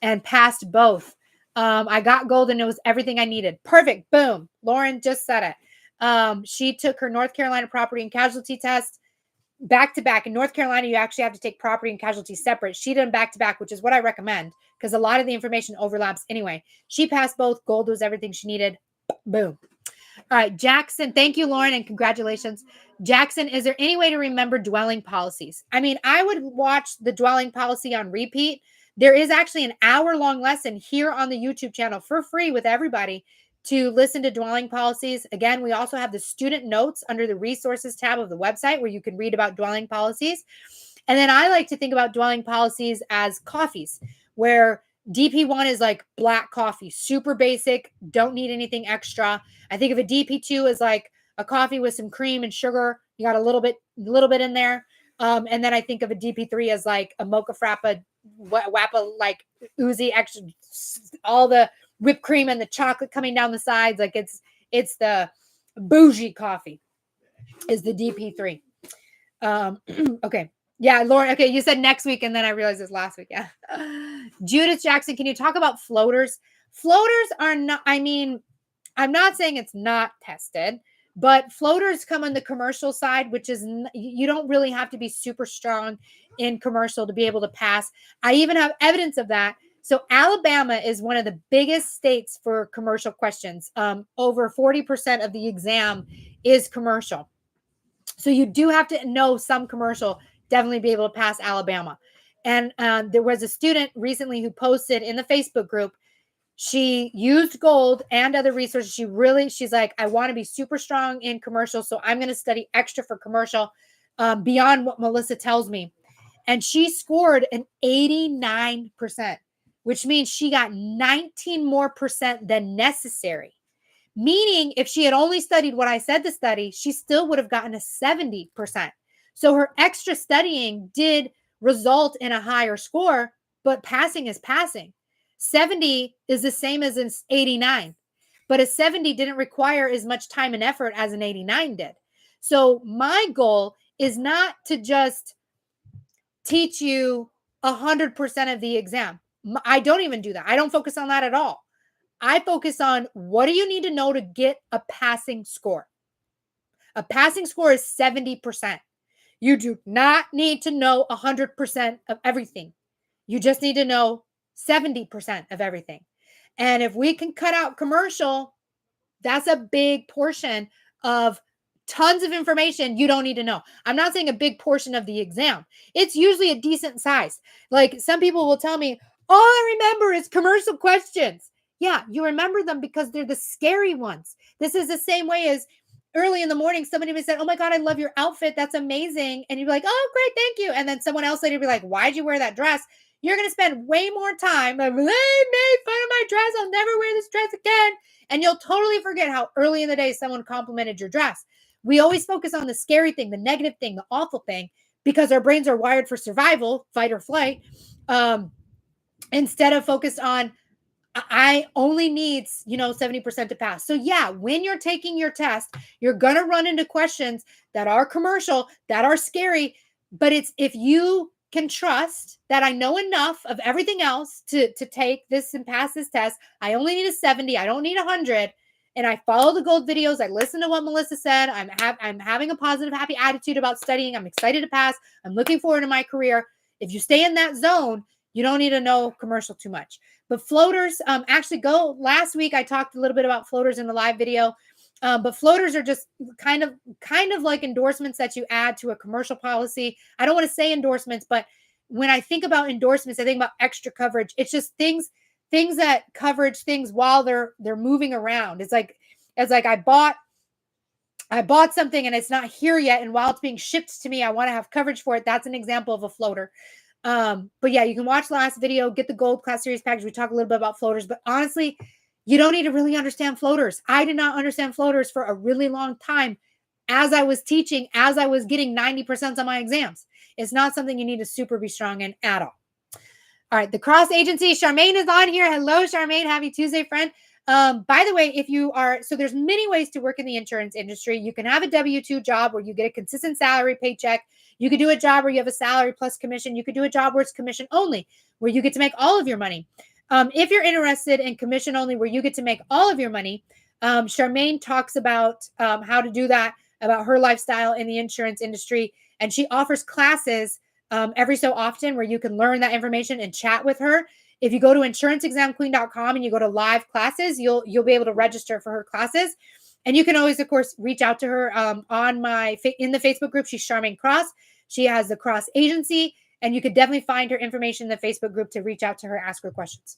and passed both. I got gold and it was everything I needed. Perfect. Boom. Lauren just said it. She took her North Carolina property and casualty test back to back. In North Carolina, you actually have to take property and casualty separate. She did them back to back, which is what I recommend because a lot of the information overlaps anyway. She passed both. Gold was everything she needed. Boom. All right, Jackson. Thank you, Lauren, and congratulations. Jackson, is there any way to remember dwelling policies? I mean, I would watch the dwelling policy on repeat. There is actually an hour-long lesson here on the YouTube channel for free with everybody to listen to dwelling policies. Again, we also have the student notes under the resources tab of the website where you can read about dwelling policies. And then I like to think about dwelling policies as coffees, where DP1 is like black coffee, super basic, don't need anything extra. I think of a DP2 as like a coffee with some cream and sugar. You got a little bit in there. And then I think of a DP3 as like a mocha frappa, wappa, like oozy extra, all the whipped cream and the chocolate coming down the sides. Like it's the bougie coffee is the DP3. Okay. Yeah, Lauren. Okay, you said next week, and then I realized it's last week. Yeah. Judith Jackson, can you talk about floaters? Floaters are not, I mean, I'm not saying it's not tested, but floaters come on the commercial side, which is you don't really have to be super strong in commercial to be able to pass. I even have evidence of that. So Alabama is one of the biggest states for commercial questions. Over 40% of the exam is commercial. So you do have to know some commercial, definitely be able to pass Alabama. And there was a student recently who posted in the Facebook group. She used gold and other resources. She's like, I want to be super strong in commercial. So I'm going to study extra for commercial beyond what Melissa tells me. And she scored an 89%, which means she got 19 more percent than necessary. Meaning, if she had only studied what I said to study, she still would have gotten a 70%. So her extra studying did result in a higher score, but passing is passing. 70 is the same as an 89, but a 70 didn't require as much time and effort as an 89 did. So my goal is not to just teach you 100% of the exam. I don't even do that. I don't focus on that at all. I focus on what do you need to know to get a passing score? A passing score is 70%. You do not need to know 100% of everything. You just need to know 70% of everything. And if we can cut out commercial, that's a big portion of tons of information you don't need to know. I'm not saying a big portion of the exam. It's usually a decent size. Like some people will tell me, all I remember is commercial questions. Yeah, you remember them because they're the scary ones. This is the same way as early in the morning, somebody would say, oh my God, I love your outfit. That's amazing. And you'd be like, oh, great, thank you. And then someone else later would be like, why'd you wear that dress? You're going to spend way more time. Like, they made fun of my dress. I'll never wear this dress again. And you'll totally forget how early in the day someone complimented your dress. We always focus on the scary thing, the negative thing, the awful thing, because our brains are wired for survival, fight or flight, instead of focused on, I only needs, 70% to pass. So yeah, when you're taking your test, you're going to run into questions that are commercial, that are scary, but it's if you can trust that I know enough of everything else to take this and pass this test. I only need a 70. I don't need 100. And I follow the gold videos. I listen to what Melissa said. I'm having a positive, happy attitude about studying. I'm excited to pass. I'm looking forward to my career. If you stay in that zone, you don't need to know commercial too much. But floaters actually go. Last week, I talked a little bit about floaters in the live video. But floaters are just kind of like endorsements that you add to a commercial policy. I don't want to say endorsements, but when I think about endorsements, I think about extra coverage. It's just things that coverage things while they're moving around. It's like I bought something and it's not here yet, and while it's being shipped to me, I want to have coverage for it. That's an example of a floater. But yeah, you can watch the last video, get the gold class series package. We talk a little bit about floaters, but honestly, you don't need to really understand floaters. I did not understand floaters for a really long time as I was teaching, as I was getting 90% on my exams. It's not something you need to super be strong in at all. All right, the cross agency. Charmaine is on here. Hello, Charmaine. Happy Tuesday, friend. By the way, if you are, so there's many ways to work in the insurance industry. You can have a W-2 job where you get a consistent salary paycheck. You could do a job where you have a salary plus commission. You could do a job where it's commission only, where you get to make all of your money. If you're interested in commission only, where you get to make all of your money, Charmaine talks about how to do that, about her lifestyle in the insurance industry. And she offers classes every so often where you can learn that information and chat with her. If you go to insuranceexamqueen.com and you go to live classes, you'll be able to register for her classes. And you can always, of course, reach out to her in the Facebook group. She's Charmaine Cross. She has the Cross Agency, and you could definitely find her information in the Facebook group to reach out to her, ask her questions.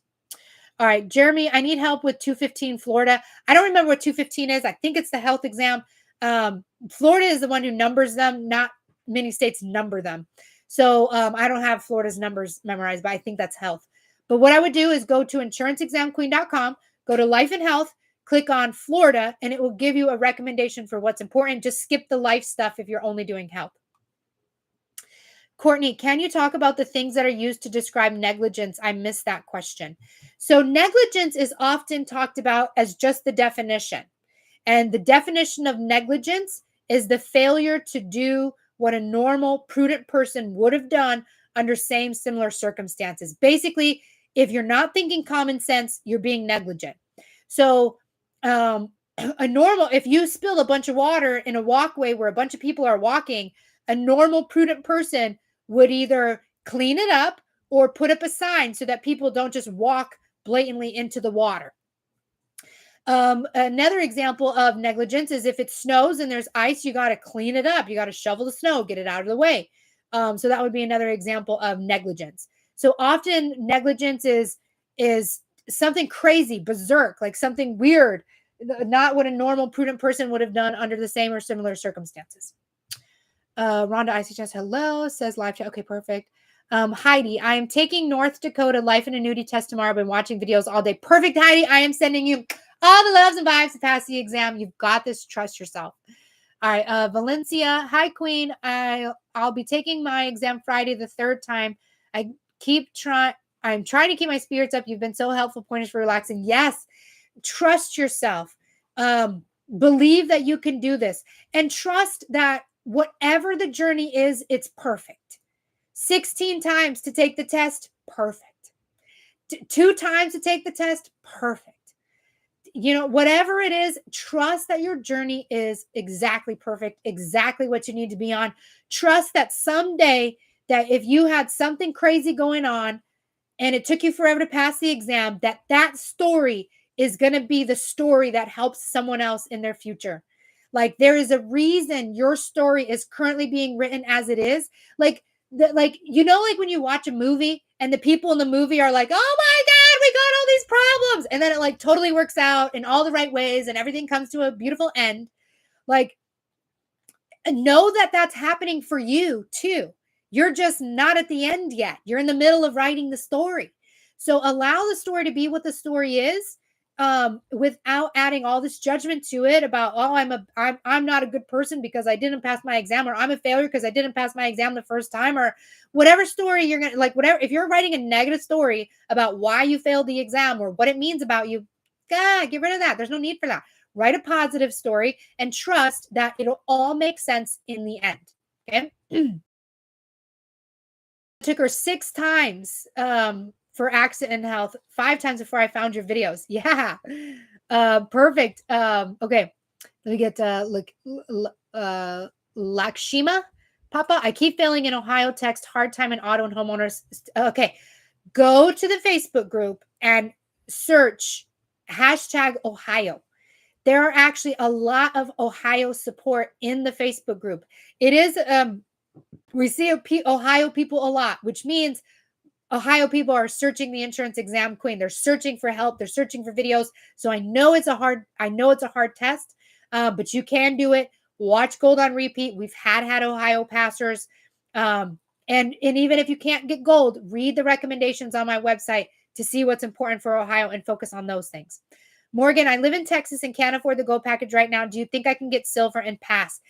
All right, Jeremy, I need help with 215 Florida. I don't remember what 215 is. I think it's the health exam. Florida is the one who numbers them. Not many states number them. So I don't have Florida's numbers memorized, but I think that's health. But what I would do is go to insuranceexamqueen.com, go to life and health, click on Florida, and it will give you a recommendation for what's important. Just skip the life stuff if you're only doing health. Courtney, can you talk about the things that are used to describe negligence? I missed that question. So negligence is often talked about as just the definition. And the definition of negligence is the failure to do what a normal, prudent person would have done under similar circumstances. Basically, if you're not thinking common sense, you're being negligent. So A normal, if you spilled a bunch of water in a walkway where a bunch of people are walking, a normal, prudent person would either clean it up or put up a sign so that people don't just walk blatantly into the water. Another example of negligence is if it snows and there's ice, you got to clean it up. You got to shovel the snow, get it out of the way. So that would be another example of negligence. So often negligence is something crazy, berserk, like something weird, not what a normal, prudent person would have done under the same or similar circumstances. Rhonda ICHS, hello, says live chat. Okay, perfect. Heidi, I am taking North Dakota life and annuity test tomorrow. I've been watching videos all day. Perfect, Heidi. I am sending you all the loves and vibes to pass the exam. You've got this. Trust yourself. All right, Valencia. Hi, Queen. I'll be taking my exam Friday the third time. I'm trying to keep my spirits up. You've been so helpful. Pointers for relaxing. Yes, trust yourself. Believe that you can do this, and trust that whatever the journey is, it's perfect. 16 times to take the test, perfect. 2 times to take the test, perfect. Whatever it is, trust that your journey is exactly perfect, exactly what you need to be on. Trust that someday that if you had something crazy going on and it took you forever to pass the exam, that story is going to be the story that helps someone else in their future. Like there is a reason your story is currently being written as it is. Like like when you watch a movie and the people in the movie are like, oh my God, we got all these problems. And then it like totally works out in all the right ways and everything comes to a beautiful end. Like, know that that's happening for you too. You're just not at the end yet. You're in the middle of writing the story. So allow the story to be what the story is, without adding all this judgment to it about, oh, I'm not a good person because I didn't pass my exam, or I'm a failure because I didn't pass my exam the first time, or whatever story you're gonna like. Whatever, if you're writing a negative story about why you failed the exam or what it means about you, get rid of that. There's no need for that. Write a positive story and trust that it'll all make sense in the end. Okay. It took her 6 times for accident and health, 5 times before I found your videos. Yeah. Perfect. Okay. Let me get Lakshima. Papa, I keep failing in Ohio text, hard time in auto and homeowners. Okay. Go to the Facebook group and search #Ohio. There are actually a lot of Ohio support in the Facebook group. It is, we see Ohio people a lot, which means Ohio people are searching the insurance exam queen. They're searching for help. They're searching for videos. So I know it's a hard test, but you can do it. Watch Gold on repeat. We've had Ohio passers. And even if you can't get gold, read the recommendations on my website to see what's important for Ohio and focus on those things. Morgan, I live in Texas and can't afford the gold package right now. Do you think I can get silver and pass?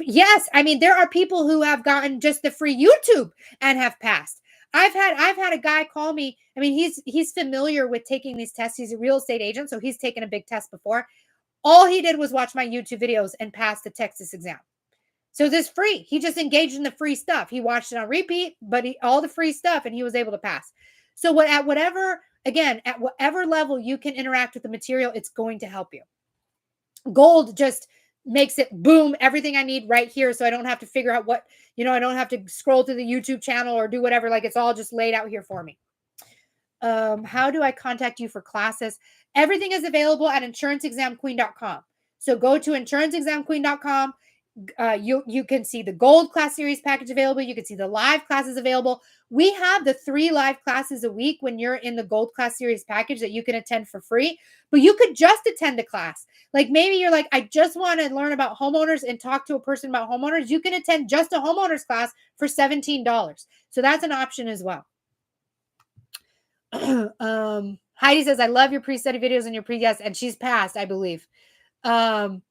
Yes. I mean, there are people who have gotten just the free YouTube and have passed. I've had a guy call me. I mean, he's familiar with taking these tests. He's a real estate agent, so he's taken a big test before. All he did was watch my YouTube videos and pass the Texas exam. So this free. He just engaged in the free stuff. He watched it on repeat, but all the free stuff, and he was able to pass. So at whatever level you can interact with the material, it's going to help you. Gold just makes it boom, everything I need right here. So I don't have to figure out what, I don't have to scroll through the YouTube channel or do whatever. Like it's all just laid out here for me. How do I contact you for classes? Everything is available at insuranceexamqueen.com. So go to insuranceexamqueen.com. You can see the gold class series package available. You can see the live classes available. We have the 3 live classes a week when you're in the gold class series package that you can attend for free, but you could just attend a class. Like maybe you're like, I just want to learn about homeowners and talk to a person about homeowners. You can attend just a homeowners class for $17. So that's an option as well. Heidi says, I love your pre-study videos and your yes, and she's passed, I believe. Kia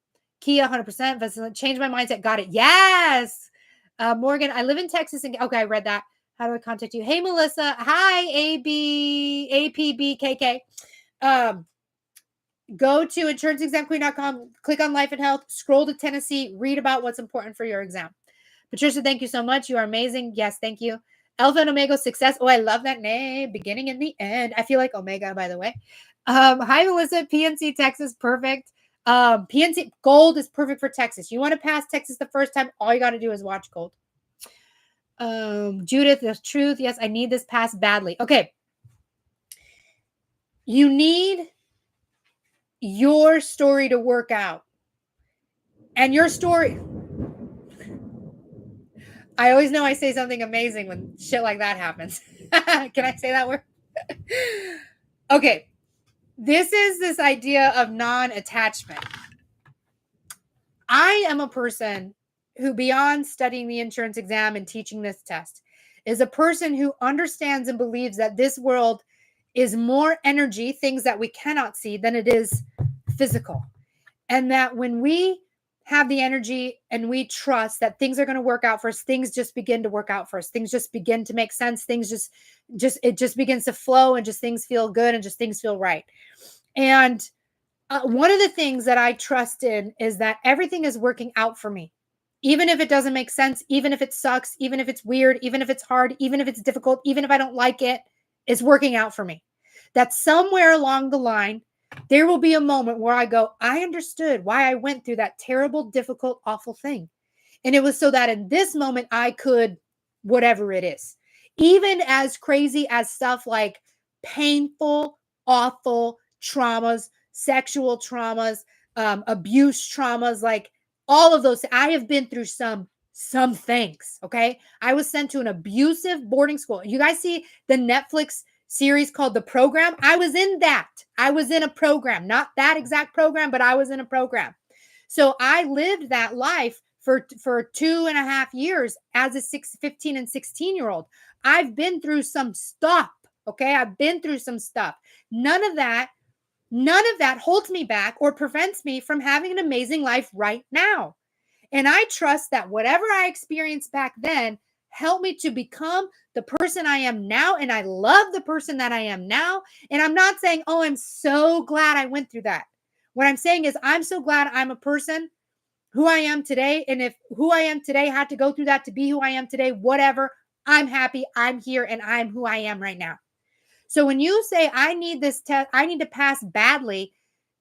100%. Change my mindset. Got it. Yes. Morgan, I live in Texas. And okay, I read that. How do I contact you? Hey, Melissa. Hi, APBKK. Go to insuranceexamqueen.com, click on life and health, scroll to Tennessee, read about what's important for your exam. Patricia, thank you so much. You are amazing. Yes, thank you. Alpha and Omega success. Oh, I love that name. Beginning and the end. I feel like Omega, by the way. Hi, Melissa. PNC Texas, perfect. PNC Gold is perfect for Texas. You want to pass Texas the first time, all you got to do is watch Gold. Judith, the truth. Yes, I need this pass badly. Okay. You need your story to work out. And your story, I always know I say something amazing when shit like that happens. Can I say that word? Okay. This is this idea of non-attachment. I am a person who, beyond studying the insurance exam and teaching this test, is a person who understands and believes that this world is more energy, things that we cannot see, than it is physical. And that when we have the energy and we trust that things are going to work out for us, things just begin to work out for us. Things just begin to make sense. Things just begins to flow, and just things feel good, and just things feel right. And one of the things that I trust in is that everything is working out for me. Even if it doesn't make sense, even if it sucks, even if it's weird, even if it's hard, even if it's difficult, even if I don't like it, it's working out for me. That somewhere along the line, there will be a moment where I go, I understood why I went through that terrible, difficult, awful thing. And it was so that in this moment, I could, whatever it is, even as crazy as stuff like painful, awful traumas, sexual traumas, abuse traumas, like all of those. I have been through some things. Okay. I was sent to an abusive boarding school. You guys see the Netflix series called The Program? I was in that. I was in a program, not that exact program, but I was in a program. So I lived that life for 2.5 years as a 15 and 16-year-old. I've been through some stuff. Okay. I've been through some stuff. None of that holds me back or prevents me from having an amazing life right now. And I trust that whatever I experienced back then helped me to become the person I am now. And I love the person that I am now. And I'm not saying, oh, I'm so glad I went through that. What I'm saying is I'm so glad I'm a person who I am today. And if who I am today had to go through that to be who I am today, whatever, I'm happy, I'm here, and I'm who I am right now. So when you say, I need this test, I need to pass badly,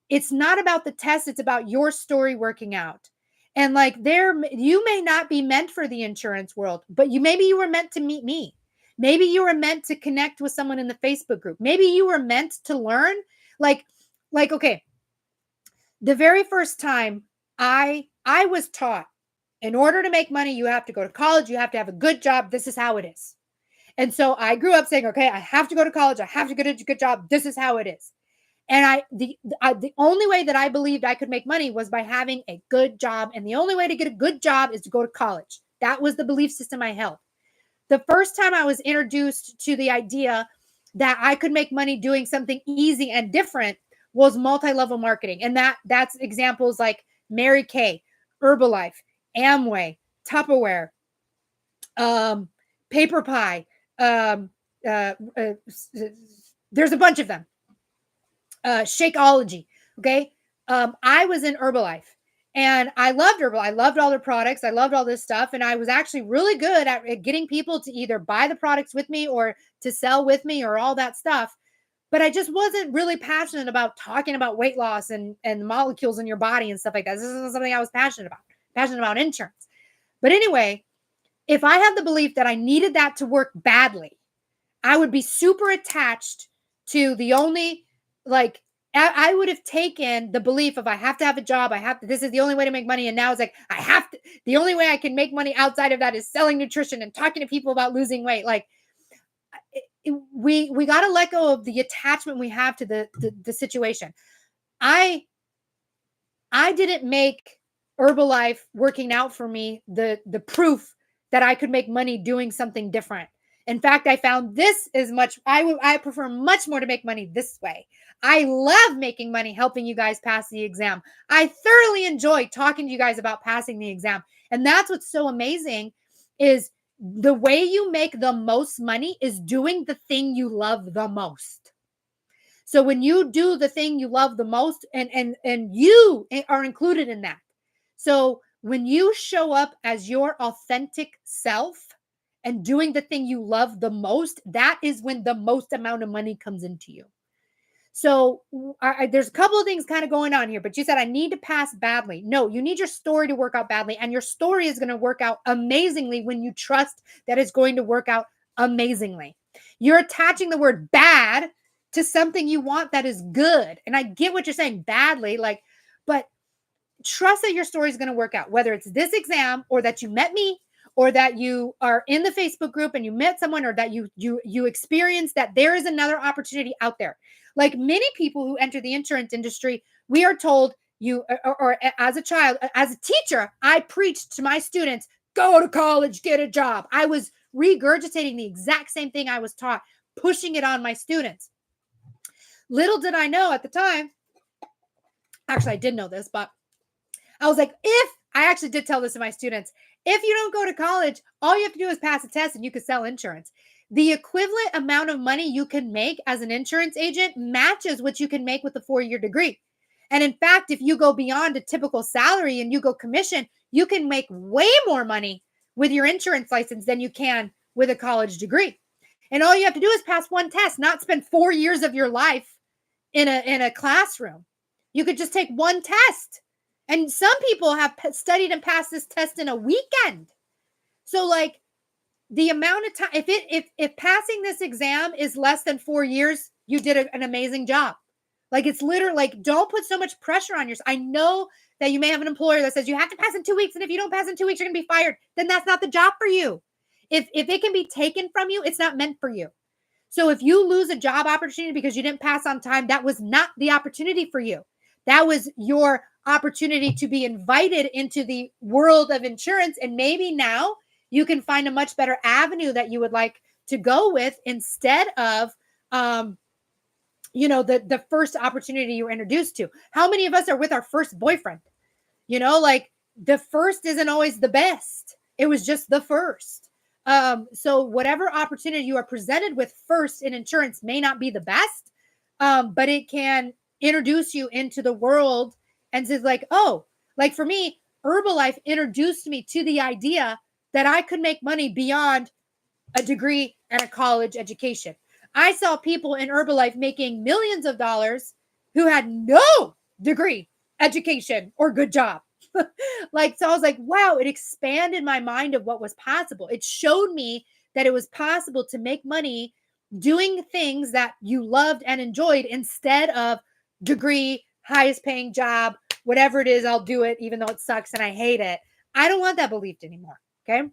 it's not about the test. It's about your story working out. And like you may not be meant for the insurance world, but maybe you were meant to meet me. Maybe you were meant to connect with someone in the Facebook group. Maybe you were meant to learn. Like, okay, the very first time I was taught, in order to make money, you have to go to college. You have to have a good job. This is how it is. And so I grew up saying, okay, I have to go to college. I have to get a good job. This is how it is. And the only way that I believed I could make money was by having a good job. And the only way to get a good job is to go to college. That was the belief system I held. The first time I was introduced to the idea that I could make money doing something easy and different was multi-level marketing. And that's examples like Mary Kay, Herbalife, Amway, Tupperware, Paper Pie. There's a bunch of them. Shakeology. Okay. I was in Herbalife and I loved Herbalife. I loved all their products. I loved all this stuff. And I was actually really good at getting people to either buy the products with me or to sell with me or all that stuff. But I just wasn't really passionate about talking about weight loss and molecules in your body and stuff like that. This isn't something I was passionate about insurance. But anyway, if I had the belief that I needed that to work badly, I would be super attached to the only, like, I would have taken the belief of I have to have a job. This is the only way to make money. And now it's like, the only way I can make money outside of that is selling nutrition and talking to people about losing weight. Like we got to let go of the attachment we have to the situation. I didn't make Herbalife working out for me the proof that I could make money doing something different. In fact, I found this is I prefer much more to make money this way. I love making money helping you guys pass the exam. I thoroughly enjoy talking to you guys about passing the exam. And that's what's so amazing is the way you make the most money is doing the thing you love the most. So when you do the thing you love the most, and you are included in that. So when you show up as your authentic self and doing the thing you love the most, that is when the most amount of money comes into you. So there's a couple of things kind of going on here, but you said, I need to pass badly. No, you need your story to work out badly. And your story is going to work out amazingly when you trust that it's going to work out amazingly. You're attaching the word bad to something you want that is good. And I get what you're saying, badly, like, but trust that your story is going to work out, whether it's this exam or that you met me or that you are in the Facebook group and you met someone, or that you experience that there is another opportunity out there. Like many people who enter the insurance industry, we are told or as a child, as a teacher, I preached to my students, go to college, get a job. I was regurgitating the exact same thing I was taught, pushing it on my students. Little did I know at the time, actually I did know this, but I was like, I actually did tell this to my students, if you don't go to college, all you have to do is pass a test and you can sell insurance. The equivalent amount of money you can make as an insurance agent matches what you can make with a 4-year degree. And in fact, if you go beyond a typical salary and you go commission, you can make way more money with your insurance license than you can with a college degree. And all you have to do is pass one test, not spend 4 years of your life in a classroom. You could just take one test. And some people have studied and passed this test in a weekend. So like the amount of time, if passing this exam is less than 4 years, you did an amazing job. Like it's literally like, don't put so much pressure on yourself. I know that you may have an employer that says you have to pass in 2 weeks. And if you don't pass in 2 weeks, you're going to be fired. Then that's not the job for you. If it can be taken from you, it's not meant for you. So if you lose a job opportunity because you didn't pass on time, that was not the opportunity for you. That was your opportunity to be invited into the world of insurance. And maybe now you can find a much better avenue that you would like to go with instead of, the first opportunity you were introduced to. How many of us are with our first boyfriend? Like the first isn't always the best. It was just the first. So whatever opportunity you are presented with first in insurance may not be the best, but it can introduce you into the world. And says like, oh, like for me, Herbalife introduced me to the idea that I could make money beyond a degree and a college education. I saw people in Herbalife making millions of dollars who had no degree, education, or good job. So I was like, wow, it expanded my mind of what was possible. It showed me that it was possible to make money doing things that you loved and enjoyed instead of degree, highest paying job, whatever it is, I'll do it, even though it sucks and I hate it. I don't want that belief anymore. Okay.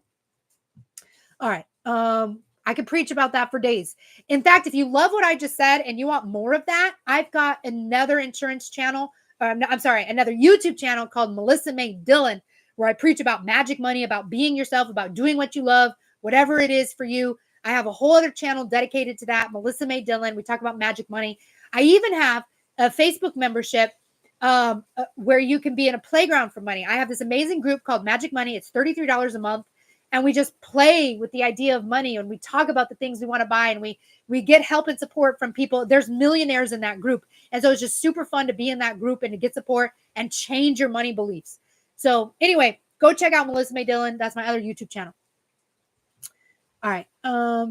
All right. I could preach about that for days. In fact, if you love what I just said and you want more of that, I've got another insurance channel. Another YouTube channel called Melissa May Dillon, where I preach about magic money, about being yourself, about doing what you love, whatever it is for you. I have a whole other channel dedicated to that, Melissa May Dillon. We talk about magic money. I even have a Facebook membership where you can be in a playground for money. I have this amazing group called Magic Money. It's $33 a month. And we just play with the idea of money and we talk about the things we want to buy and we get help and support from people. There's millionaires in that group. And so it's just super fun to be in that group and to get support and change your money beliefs. So anyway, go check out Melissa May Dillon. That's my other YouTube channel. All right.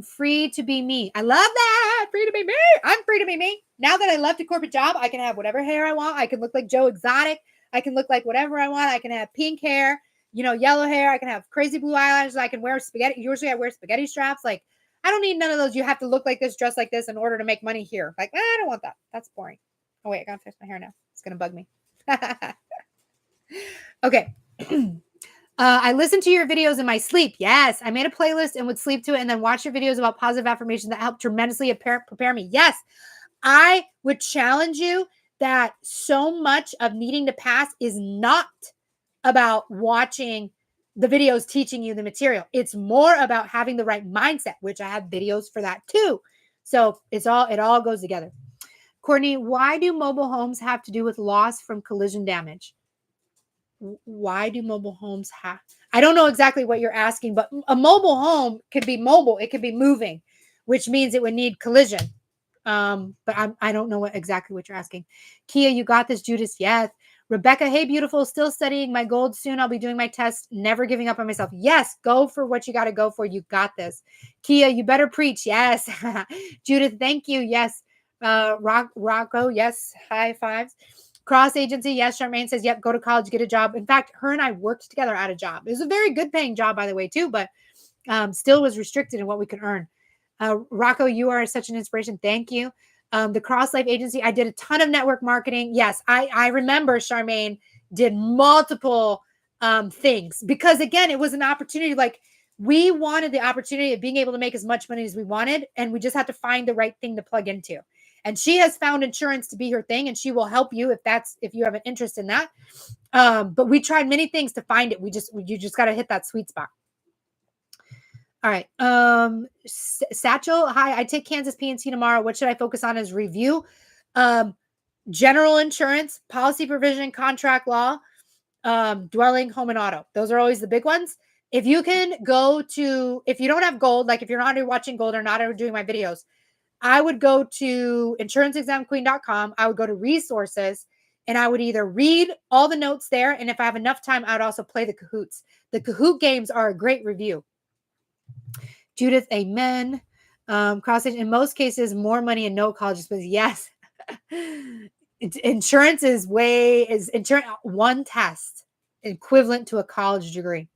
Free to be me. I love that. Free to be me. I'm free to be me. Now that I left a corporate job, I can have whatever hair I want. I can look like Joe Exotic. I can look like whatever I want. I can have pink hair, yellow hair. I can have crazy blue eyelashes. I can wear spaghetti. Usually I wear spaghetti straps. Like, I don't need none of those. You have to look like this, dress like this in order to make money here. Like, I don't want that. That's boring. Oh, wait, I got to fix my hair now. It's going to bug me. Okay. I listen to your videos in my sleep. Yes, I made a playlist and would sleep to it and then watch your videos about positive affirmation that helped tremendously prepare me. Yes, I would challenge you that so much of needing to pass is not about watching the videos teaching you the material. It's more about having the right mindset, which I have videos for that too. So it all goes together. Courtney, why do mobile homes have to do with loss from collision damage? Why do mobile homes have? I don't know exactly what you're asking, but a mobile home could be mobile. It could be moving, which means it would need collision. But I don't know exactly what you're asking. Kia, you got this. Judas, yes. Rebecca, hey, beautiful, still studying my gold soon. I'll be doing my test, never giving up on myself. Yes, go for what you got to go for. You got this. Kia, you better preach. Yes. Judith, thank you. Yes. Rocco, yes. High fives. Cross agency, yes. Charmaine says, yep, go to college, get a job. In fact, her and I worked together at a job. It was a very good paying job, by the way, too, but still was restricted in what we could earn. Rocco, you are such an inspiration. Thank you. The Cross Life Agency, I did a ton of network marketing. Yes, I remember Charmaine did multiple things because, again, it was an opportunity. Like, we wanted the opportunity of being able to make as much money as we wanted, and we just had to find the right thing to plug into. And she has found insurance to be her thing, and she will help you if you have an interest in that. But we tried many things to find it. You just got to hit that sweet spot. All right. Satchel, hi, I take Kansas P&C tomorrow. What should I focus on as review? General insurance, policy provision, contract law, dwelling, home, and auto. Those are always the big ones. If you don't have gold, like if you're not already watching gold or not already doing my videos, I would go to insuranceexamqueen.com. I would go to resources, and I would either read all the notes there, and if I have enough time, I would also play the Kahoots. The Kahoot games are a great review. Judith, amen. Cross in most cases, more money and no college expenses. Yes. Insurance is insurance one test equivalent to a college degree.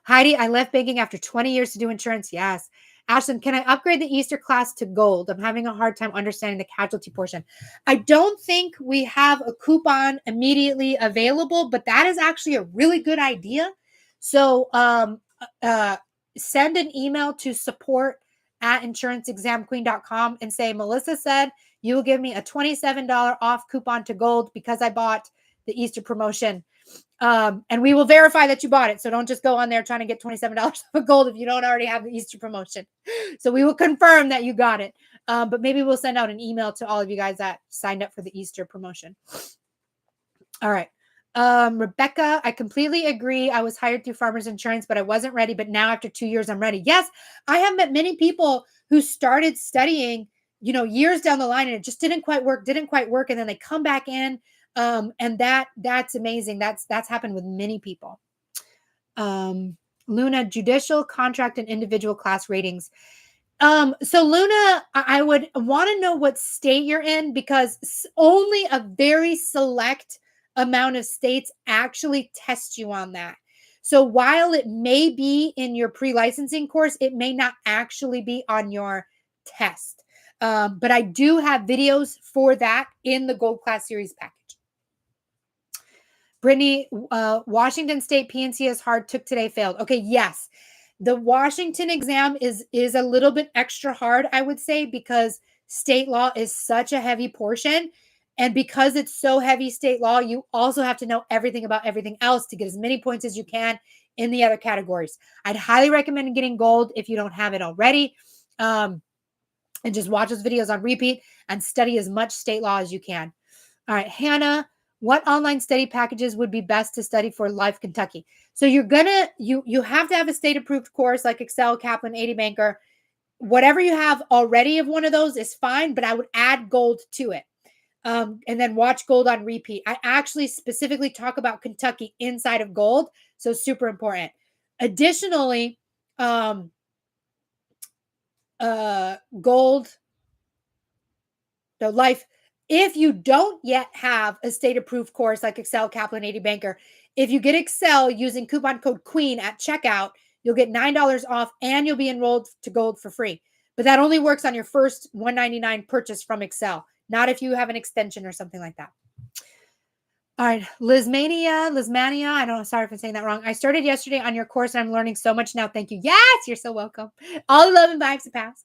Heidi, I left banking after 20 years to do insurance. Yes. Ashton, can I upgrade the Easter class to gold? I'm having a hard time understanding the casualty portion. I don't think we have a coupon immediately available, but that is actually a really good idea. So send an email to support@insuranceexamqueen.com and say, Melissa said you will give me a $27 off coupon to gold because I bought the Easter promotion. And we will verify that you bought it. So don't just go on there trying to get $27 of gold if you don't already have the Easter promotion. So we will confirm that you got it. But maybe we'll send out an email to all of you guys that signed up for the Easter promotion. All right. Rebecca, I completely agree. I was hired through Farmers Insurance, but I wasn't ready. But now after 2 years, I'm ready. Yes, I have met many people who started studying, years down the line, and it just didn't quite work. And then they come back in. And that's amazing. That's happened with many people. Luna, judicial, contract, and individual class ratings. So Luna, I would want to know what state you're in because only a very select amount of states actually test you on that. So while it may be in your pre-licensing course, it may not actually be on your test. But I do have videos for that in the Gold Class Series package. Brittany, Washington State P&C is hard, took today, failed. Okay, yes. The Washington exam is a little bit extra hard, I would say, because state law is such a heavy portion. And because it's so heavy state law, you also have to know everything about everything else to get as many points as you can in the other categories. I'd highly recommend getting gold if you don't have it already. And just watch those videos on repeat and study as much state law as you can. All right, Hannah, what online study packages would be best to study for Life Kentucky? So you have to have a state approved course like Excel, Kaplan, 80 Banker. Whatever you have already of one of those is fine, but I would add gold to it. And then watch gold on repeat. I actually specifically talk about Kentucky inside of gold. So super important. Additionally, gold, the life, if you don't yet have a state approved course like Excel, Kaplan, 80 Banker, if you get Excel using coupon code QUEEN at checkout, you'll get $9 off and you'll be enrolled to gold for free. But that only works on your first $199 purchase from Excel, not if you have an extension or something like that. All right, Lizmania, I don't know, sorry if I'm saying that wrong. I started yesterday on your course and I'm learning so much now. Thank you. Yes, you're so welcome. All the love and vibes to pass.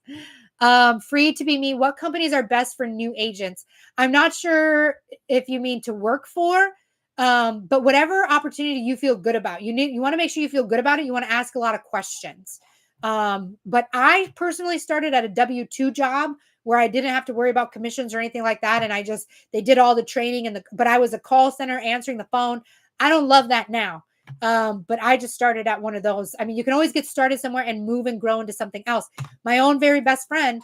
Free to be me. What companies are best for new agents? I'm not sure if you mean to work for, but whatever opportunity you feel good about. You want to make sure you feel good about it. You want to ask a lot of questions. But I personally started at a W-2 job where I didn't have to worry about commissions or anything like that. And they did all the training but I was a call center answering the phone. I don't love that now. But I just started at one of those. I mean, you can always get started somewhere and move and grow into something else. My own very best friend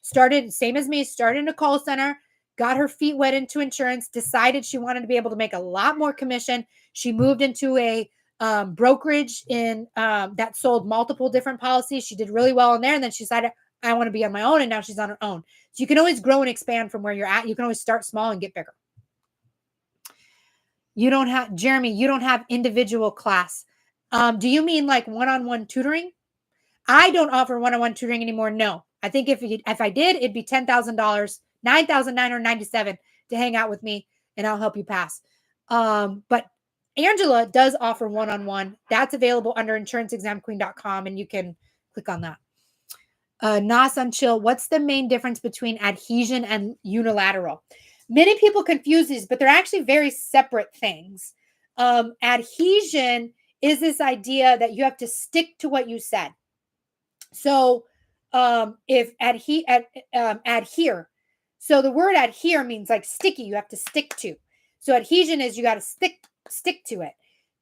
started, same as me, started in a call center, got her feet wet into insurance, decided she wanted to be able to make a lot more commission. She moved into a brokerage in that sold multiple different policies. She did really well in there. And then she decided, I want to be on my own. And now she's on her own. So you can always grow and expand from where you're at. You can always start small and get bigger. You don't have, Jeremy, you don't have individual class. Do you mean like one-on-one tutoring? I don't offer one-on-one tutoring anymore. No, I think if I did, it'd be $10,000, $9,997 to hang out with me, and I'll help you pass. But Angela does offer one-on-one. That's available under insuranceexamqueen.com, and you can click on that. Nas on Chill, what's the main difference between adhesion and unilateral? Many people confuse these, but they're actually very separate things. Adhesion is this idea that you have to stick to what you said. So if adhere, so the word adhere means like sticky, you have to stick to. So adhesion is you got to stick to it.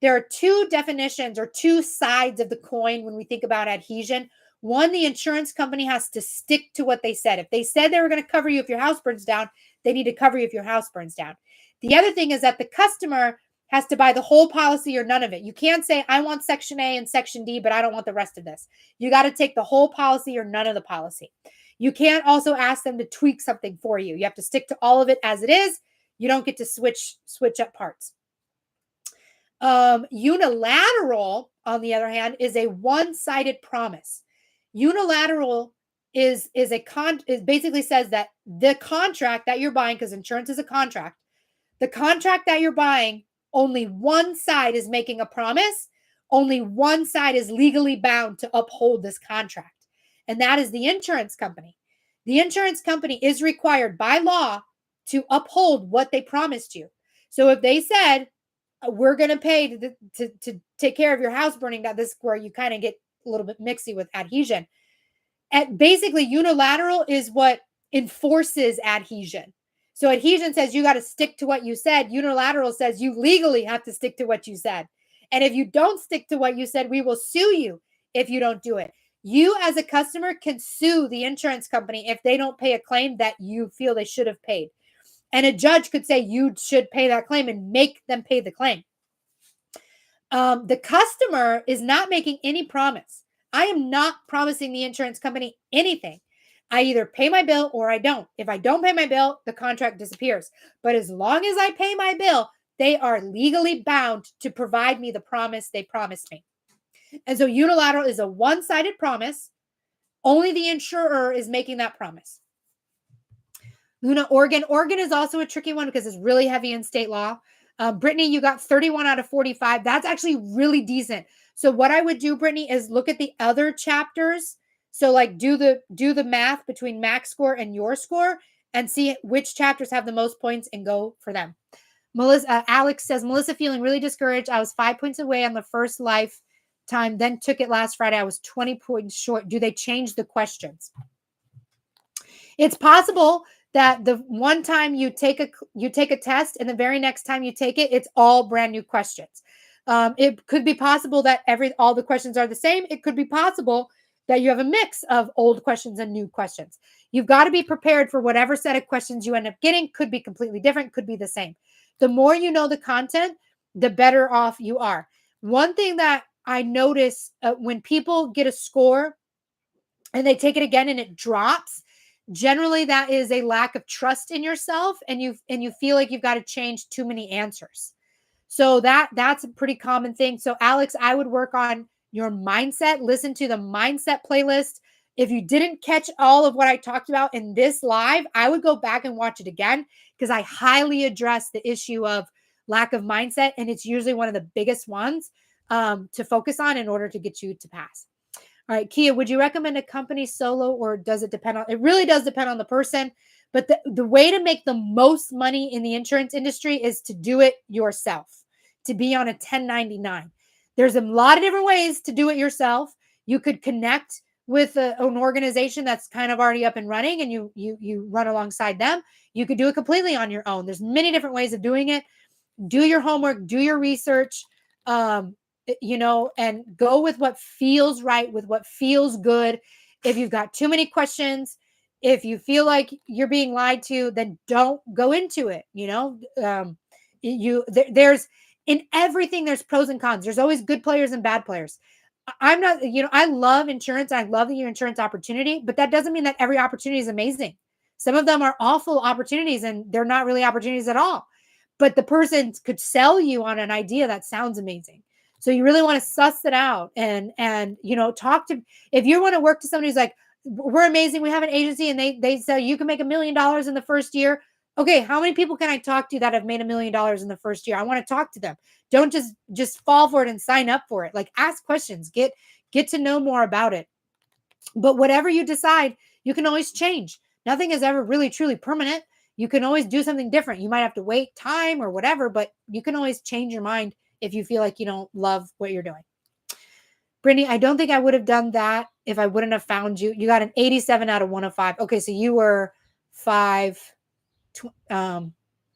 There are two definitions or two sides of the coin when we think about adhesion. One, the insurance company has to stick to what they said. If they said they were going to cover you if your house burns down, they need to cover you if your house burns down. The other thing is that the customer has to buy the whole policy or none of it. You can't say, I want Section A and Section D, but I don't want the rest of this. You got to take the whole policy or none of the policy. You can't also ask them to tweak something for you. You have to stick to all of it as it is. You don't get to switch up parts. Unilateral, on the other hand, is a one-sided promise. Unilateral is basically says that the contract that you're buying, because insurance is a contract, the contract that you're buying, only one side is making a promise. Only one side is legally bound to uphold this contract. And that is the insurance company. The insurance company is required by law to uphold what they promised you. So if they said, we're going to pay to take care of your house burning down, this is where you kind of get a little bit mixy with adhesion. And basically, unilateral is what enforces adhesion. So adhesion says you got to stick to what you said. Unilateral says you legally have to stick to what you said. And if you don't stick to what you said, we will sue you if you don't do it. You as a customer can sue the insurance company if they don't pay a claim that you feel they should have paid. And a judge could say you should pay that claim and make them pay the claim. The customer is not making any promise. I am not promising the insurance company anything. I either pay my bill or I don't. If I don't pay my bill, the contract disappears. But as long as I pay my bill, they are legally bound to provide me the promise they promised me. And so unilateral is a one-sided promise. Only the insurer is making that promise. Luna, Oregon. Oregon is also a tricky one because it's really heavy in state law. Brittany, you got 31 out of 45. That's actually really decent. So what I would do, Brittany, is look at the other chapters. So like do the math between max score and your score and see which chapters have the most points and go for them. Alex says, Melissa feeling really discouraged. I was 5 points away on the first lifetime, then took it last Friday. I was 20 points short. Do they change the questions? It's possible that the one time you take a test and the very next time you take it, it's all brand new questions. It could be possible that all the questions are the same. It could be possible that you have a mix of old questions and new questions. You've got to be prepared for whatever set of questions you end up getting. Could be completely different, could be the same. The more you know the content, the better off you are. One thing that I notice when people get a score and they take it again and it drops, generally that is a lack of trust in yourself and you feel like you've got to change too many answers. So that's a pretty common thing. So Alex, I would work on your mindset. Listen to the mindset playlist. If you didn't catch all of what I talked about in this live, I would go back and watch it again because I highly address the issue of lack of mindset. And it's usually one of the biggest ones to focus on in order to get you to pass. All right, Kia, would you recommend a company solo or does it depend on, it really does depend on the person, but the way to make the most money in the insurance industry is to do it yourself, to be on a 1099. There's a lot of different ways to do it yourself. You could connect with an organization that's kind of already up and running and you run alongside them. You could do it completely on your own. There's many different ways of doing it. Do your homework, do your research, and go with what feels right, with what feels good. If you've got too many questions, if you feel like you're being lied to, then don't go into it. There's in everything, there's pros and cons. There's always good players and bad players. I'm not, I love insurance. I love your insurance opportunity, but that doesn't mean that every opportunity is amazing. Some of them are awful opportunities and they're not really opportunities at all. But the person could sell you on an idea that sounds amazing. So you really want to suss it out and talk to, if you want to work to somebody who's like, we're amazing, we have an agency and they say you can make $1 million in the first year. Okay, how many people can I talk to that have made $1 million in the first year? I want to talk to them. Don't just fall for it and sign up for it. Like, ask questions, get to know more about it. But whatever you decide, you can always change. Nothing is ever really truly permanent. You can always do something different. You might have to wait time or whatever, but you can always change your mind if you feel like you don't love what you're doing. Brittany, I don't think I would have done that if I wouldn't have found you. You got an 87 out of 105. Okay, so you were 5.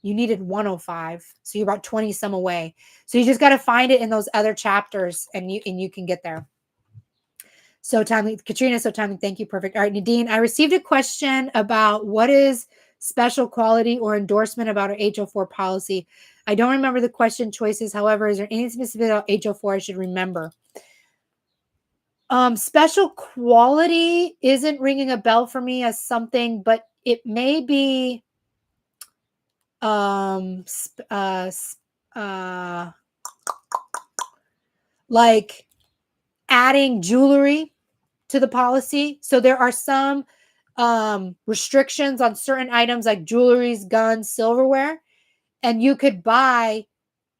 You needed 105, so you're about 20 some away. So you just got to find it in those other chapters, and you can get there. So timely, Katrina. So timely. Thank you. Perfect. All right, Nadine. I received a question about what is special quality or endorsement about our HO4 policy. I don't remember the question choices. However, is there anything specific about HO4 I should remember? Special quality isn't ringing a bell for me as something, but it may be like adding jewelry to the policy. So there are some restrictions on certain items like jewelries, guns, silverware, and you could buy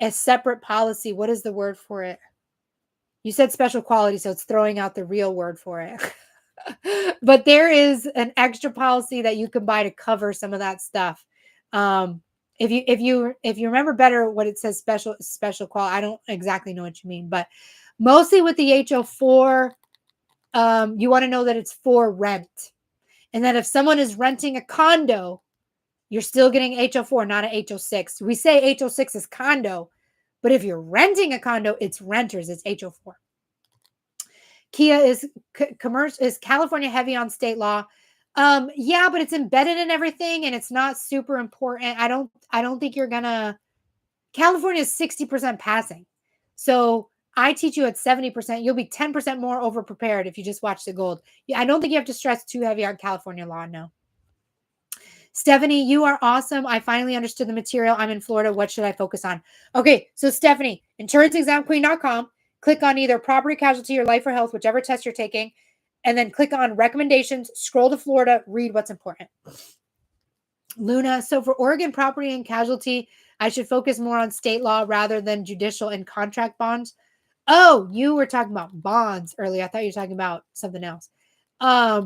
a separate policy. What is the word for it? You said special quality, so it's throwing out the real word for it. But there is an extra policy that you can buy to cover some of that stuff. If you remember better what it says, special quality, I don't exactly know what you mean, but mostly with the HO4, you want to know that it's for rent, and that if someone is renting a condo, you're still getting HO4, not an HO6. We say HO6 is condo, but if you're renting a condo, it's renters, it's HO4. Kia is commercial. Is California heavy on state law? Yeah, but it's embedded in everything, and it's not super important. I don't think you're gonna. California is 60% passing, so I teach you at 70%. You'll be 10% more over prepared if you just watch the gold. Yeah, I don't think you have to stress too heavy on California law. No. Stephanie, you are awesome. I finally understood the material. I'm in Florida. What should I focus on? Okay, so Stephanie, insuranceexamqueen.com. Click on either property, casualty, or life or health, whichever test you're taking, and then click on recommendations, scroll to Florida, read what's important. Luna, so for Oregon property and casualty, I should focus more on state law rather than judicial and contract bonds. Oh, you were talking about bonds earlier. I thought you were talking about something else. I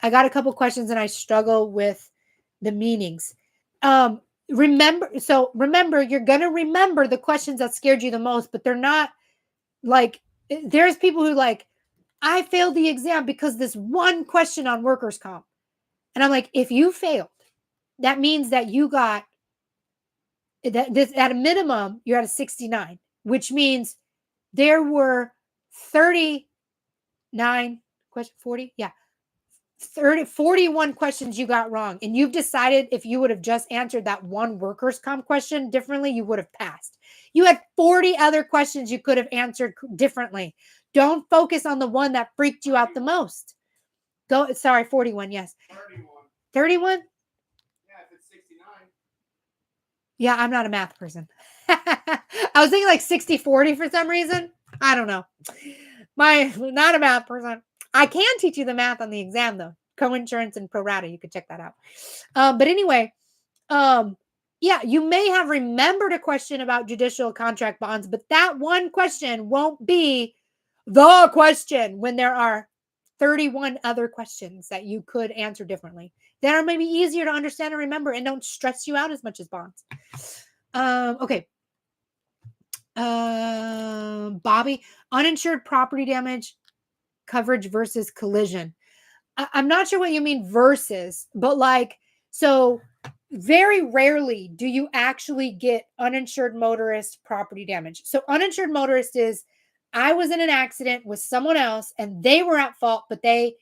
got a couple questions and I struggle with the meanings. Remember, you're going to remember the questions that scared you the most, but they're not like, there's people who like, I failed the exam because this one question on workers' comp. And I'm like, if you failed, that means that you got this at a minimum, you're at a 69, which means there were 39 question 40. Yeah. 41 questions you got wrong. And you've decided if you would have just answered that one workers' comp question differently, you would have passed. You had 40 other questions you could have answered differently. Don't focus on the one that freaked you out the most. 41. Yes. 31? Yeah, if it's 69. Yeah, I'm not a math person. I was thinking like 60-40 for some reason. I don't know. Not a math person. I can teach you the math on the exam though. Co-insurance and pro rata. You could check that out. But anyway, yeah, you may have remembered a question about judicial contract bonds, but that one question won't be the question when there are 31 other questions that you could answer differently that are maybe easier to understand and remember and don't stress you out as much as bonds. Okay. Bobby, uninsured property damage coverage versus collision. I'm not sure what you mean versus, but like, so very rarely do you actually get uninsured motorist property damage. So uninsured motorist is, I was in an accident with someone else and they were at fault, but they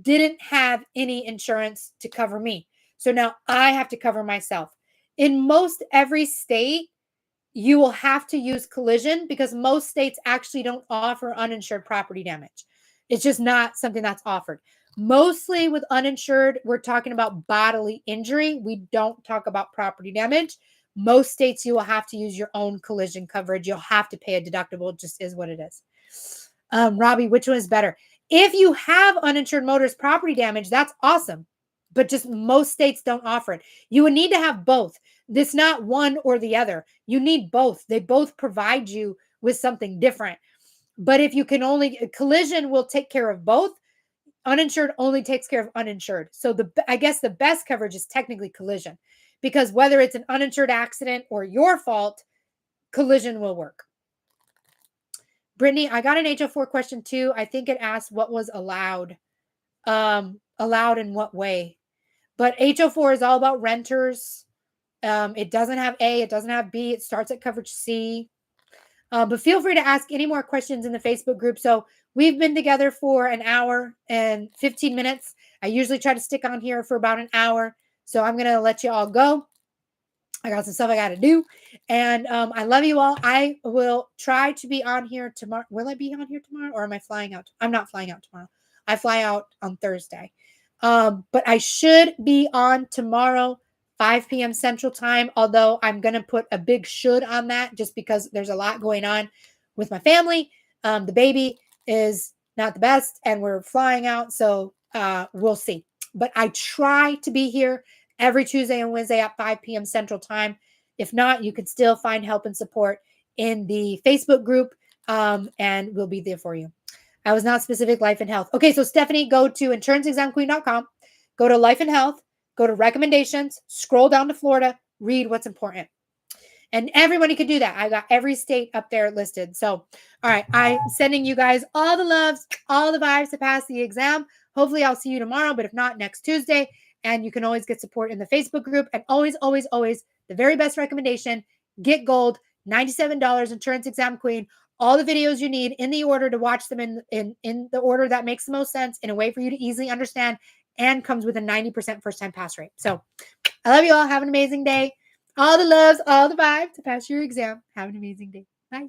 didn't have any insurance to cover me. So now I have to cover myself. In most every state, you will have to use collision because most states actually don't offer uninsured property damage. It's just not something that's offered. Mostly with uninsured, we're talking about bodily injury. We don't talk about property damage. Most states, you will have to use your own collision coverage. You'll have to pay a deductible. It just is what it is. Robbie, which one is better? If you have uninsured motorist property damage, that's awesome. But just most states don't offer it. You would need to have both. This not one or the other. You need both. They both provide you with something different. But if you can only collision will take care of both. Uninsured only takes care of uninsured. So I guess the best coverage is technically collision because whether it's an uninsured accident or your fault, collision will work. Brittany, I got an HO4 question too. I think it asked what was allowed. Allowed in what way? But HO4 is all about renters. It doesn't have A, it doesn't have B. It starts at coverage C. But feel free to ask any more questions in the Facebook group. So we've been together for an hour and 15 minutes. I usually try to stick on here for about an hour. So I'm going to let you all go. I got some stuff I got to do. And I love you all. I will try to be on here tomorrow. Will I be on here tomorrow or am I flying out? I'm not flying out tomorrow. I fly out on Thursday. But I should be on tomorrow, 5 p.m. Central Time, although I'm going to put a big should on that just because there's a lot going on with my family. The baby is not the best and we're flying out. So we'll see. But I try to be here every Tuesday and Wednesday at 5 p.m. Central Time. If not, you can still find help and support in the Facebook group, and we'll be there for you. I was not specific life and health. Okay, so Stephanie, go to insuranceexamqueen.com, go to life and health, go to recommendations, scroll down to Florida, read what's important. And everybody could do that. I got every state up there listed. So, all right, I'm sending you guys all the loves, all the vibes to pass the exam. Hopefully I'll see you tomorrow, but if not, next Tuesday. And you can always get support in the Facebook group. And always, always, always, the very best recommendation, get gold, $97, Insurance Exam Queen. All the videos you need in the order to watch them in the order that makes the most sense in a way for you to easily understand and comes with a 90% first time pass rate. So I love you all. Have an amazing day. All the loves, all the vibes to pass your exam. Have an amazing day. Bye.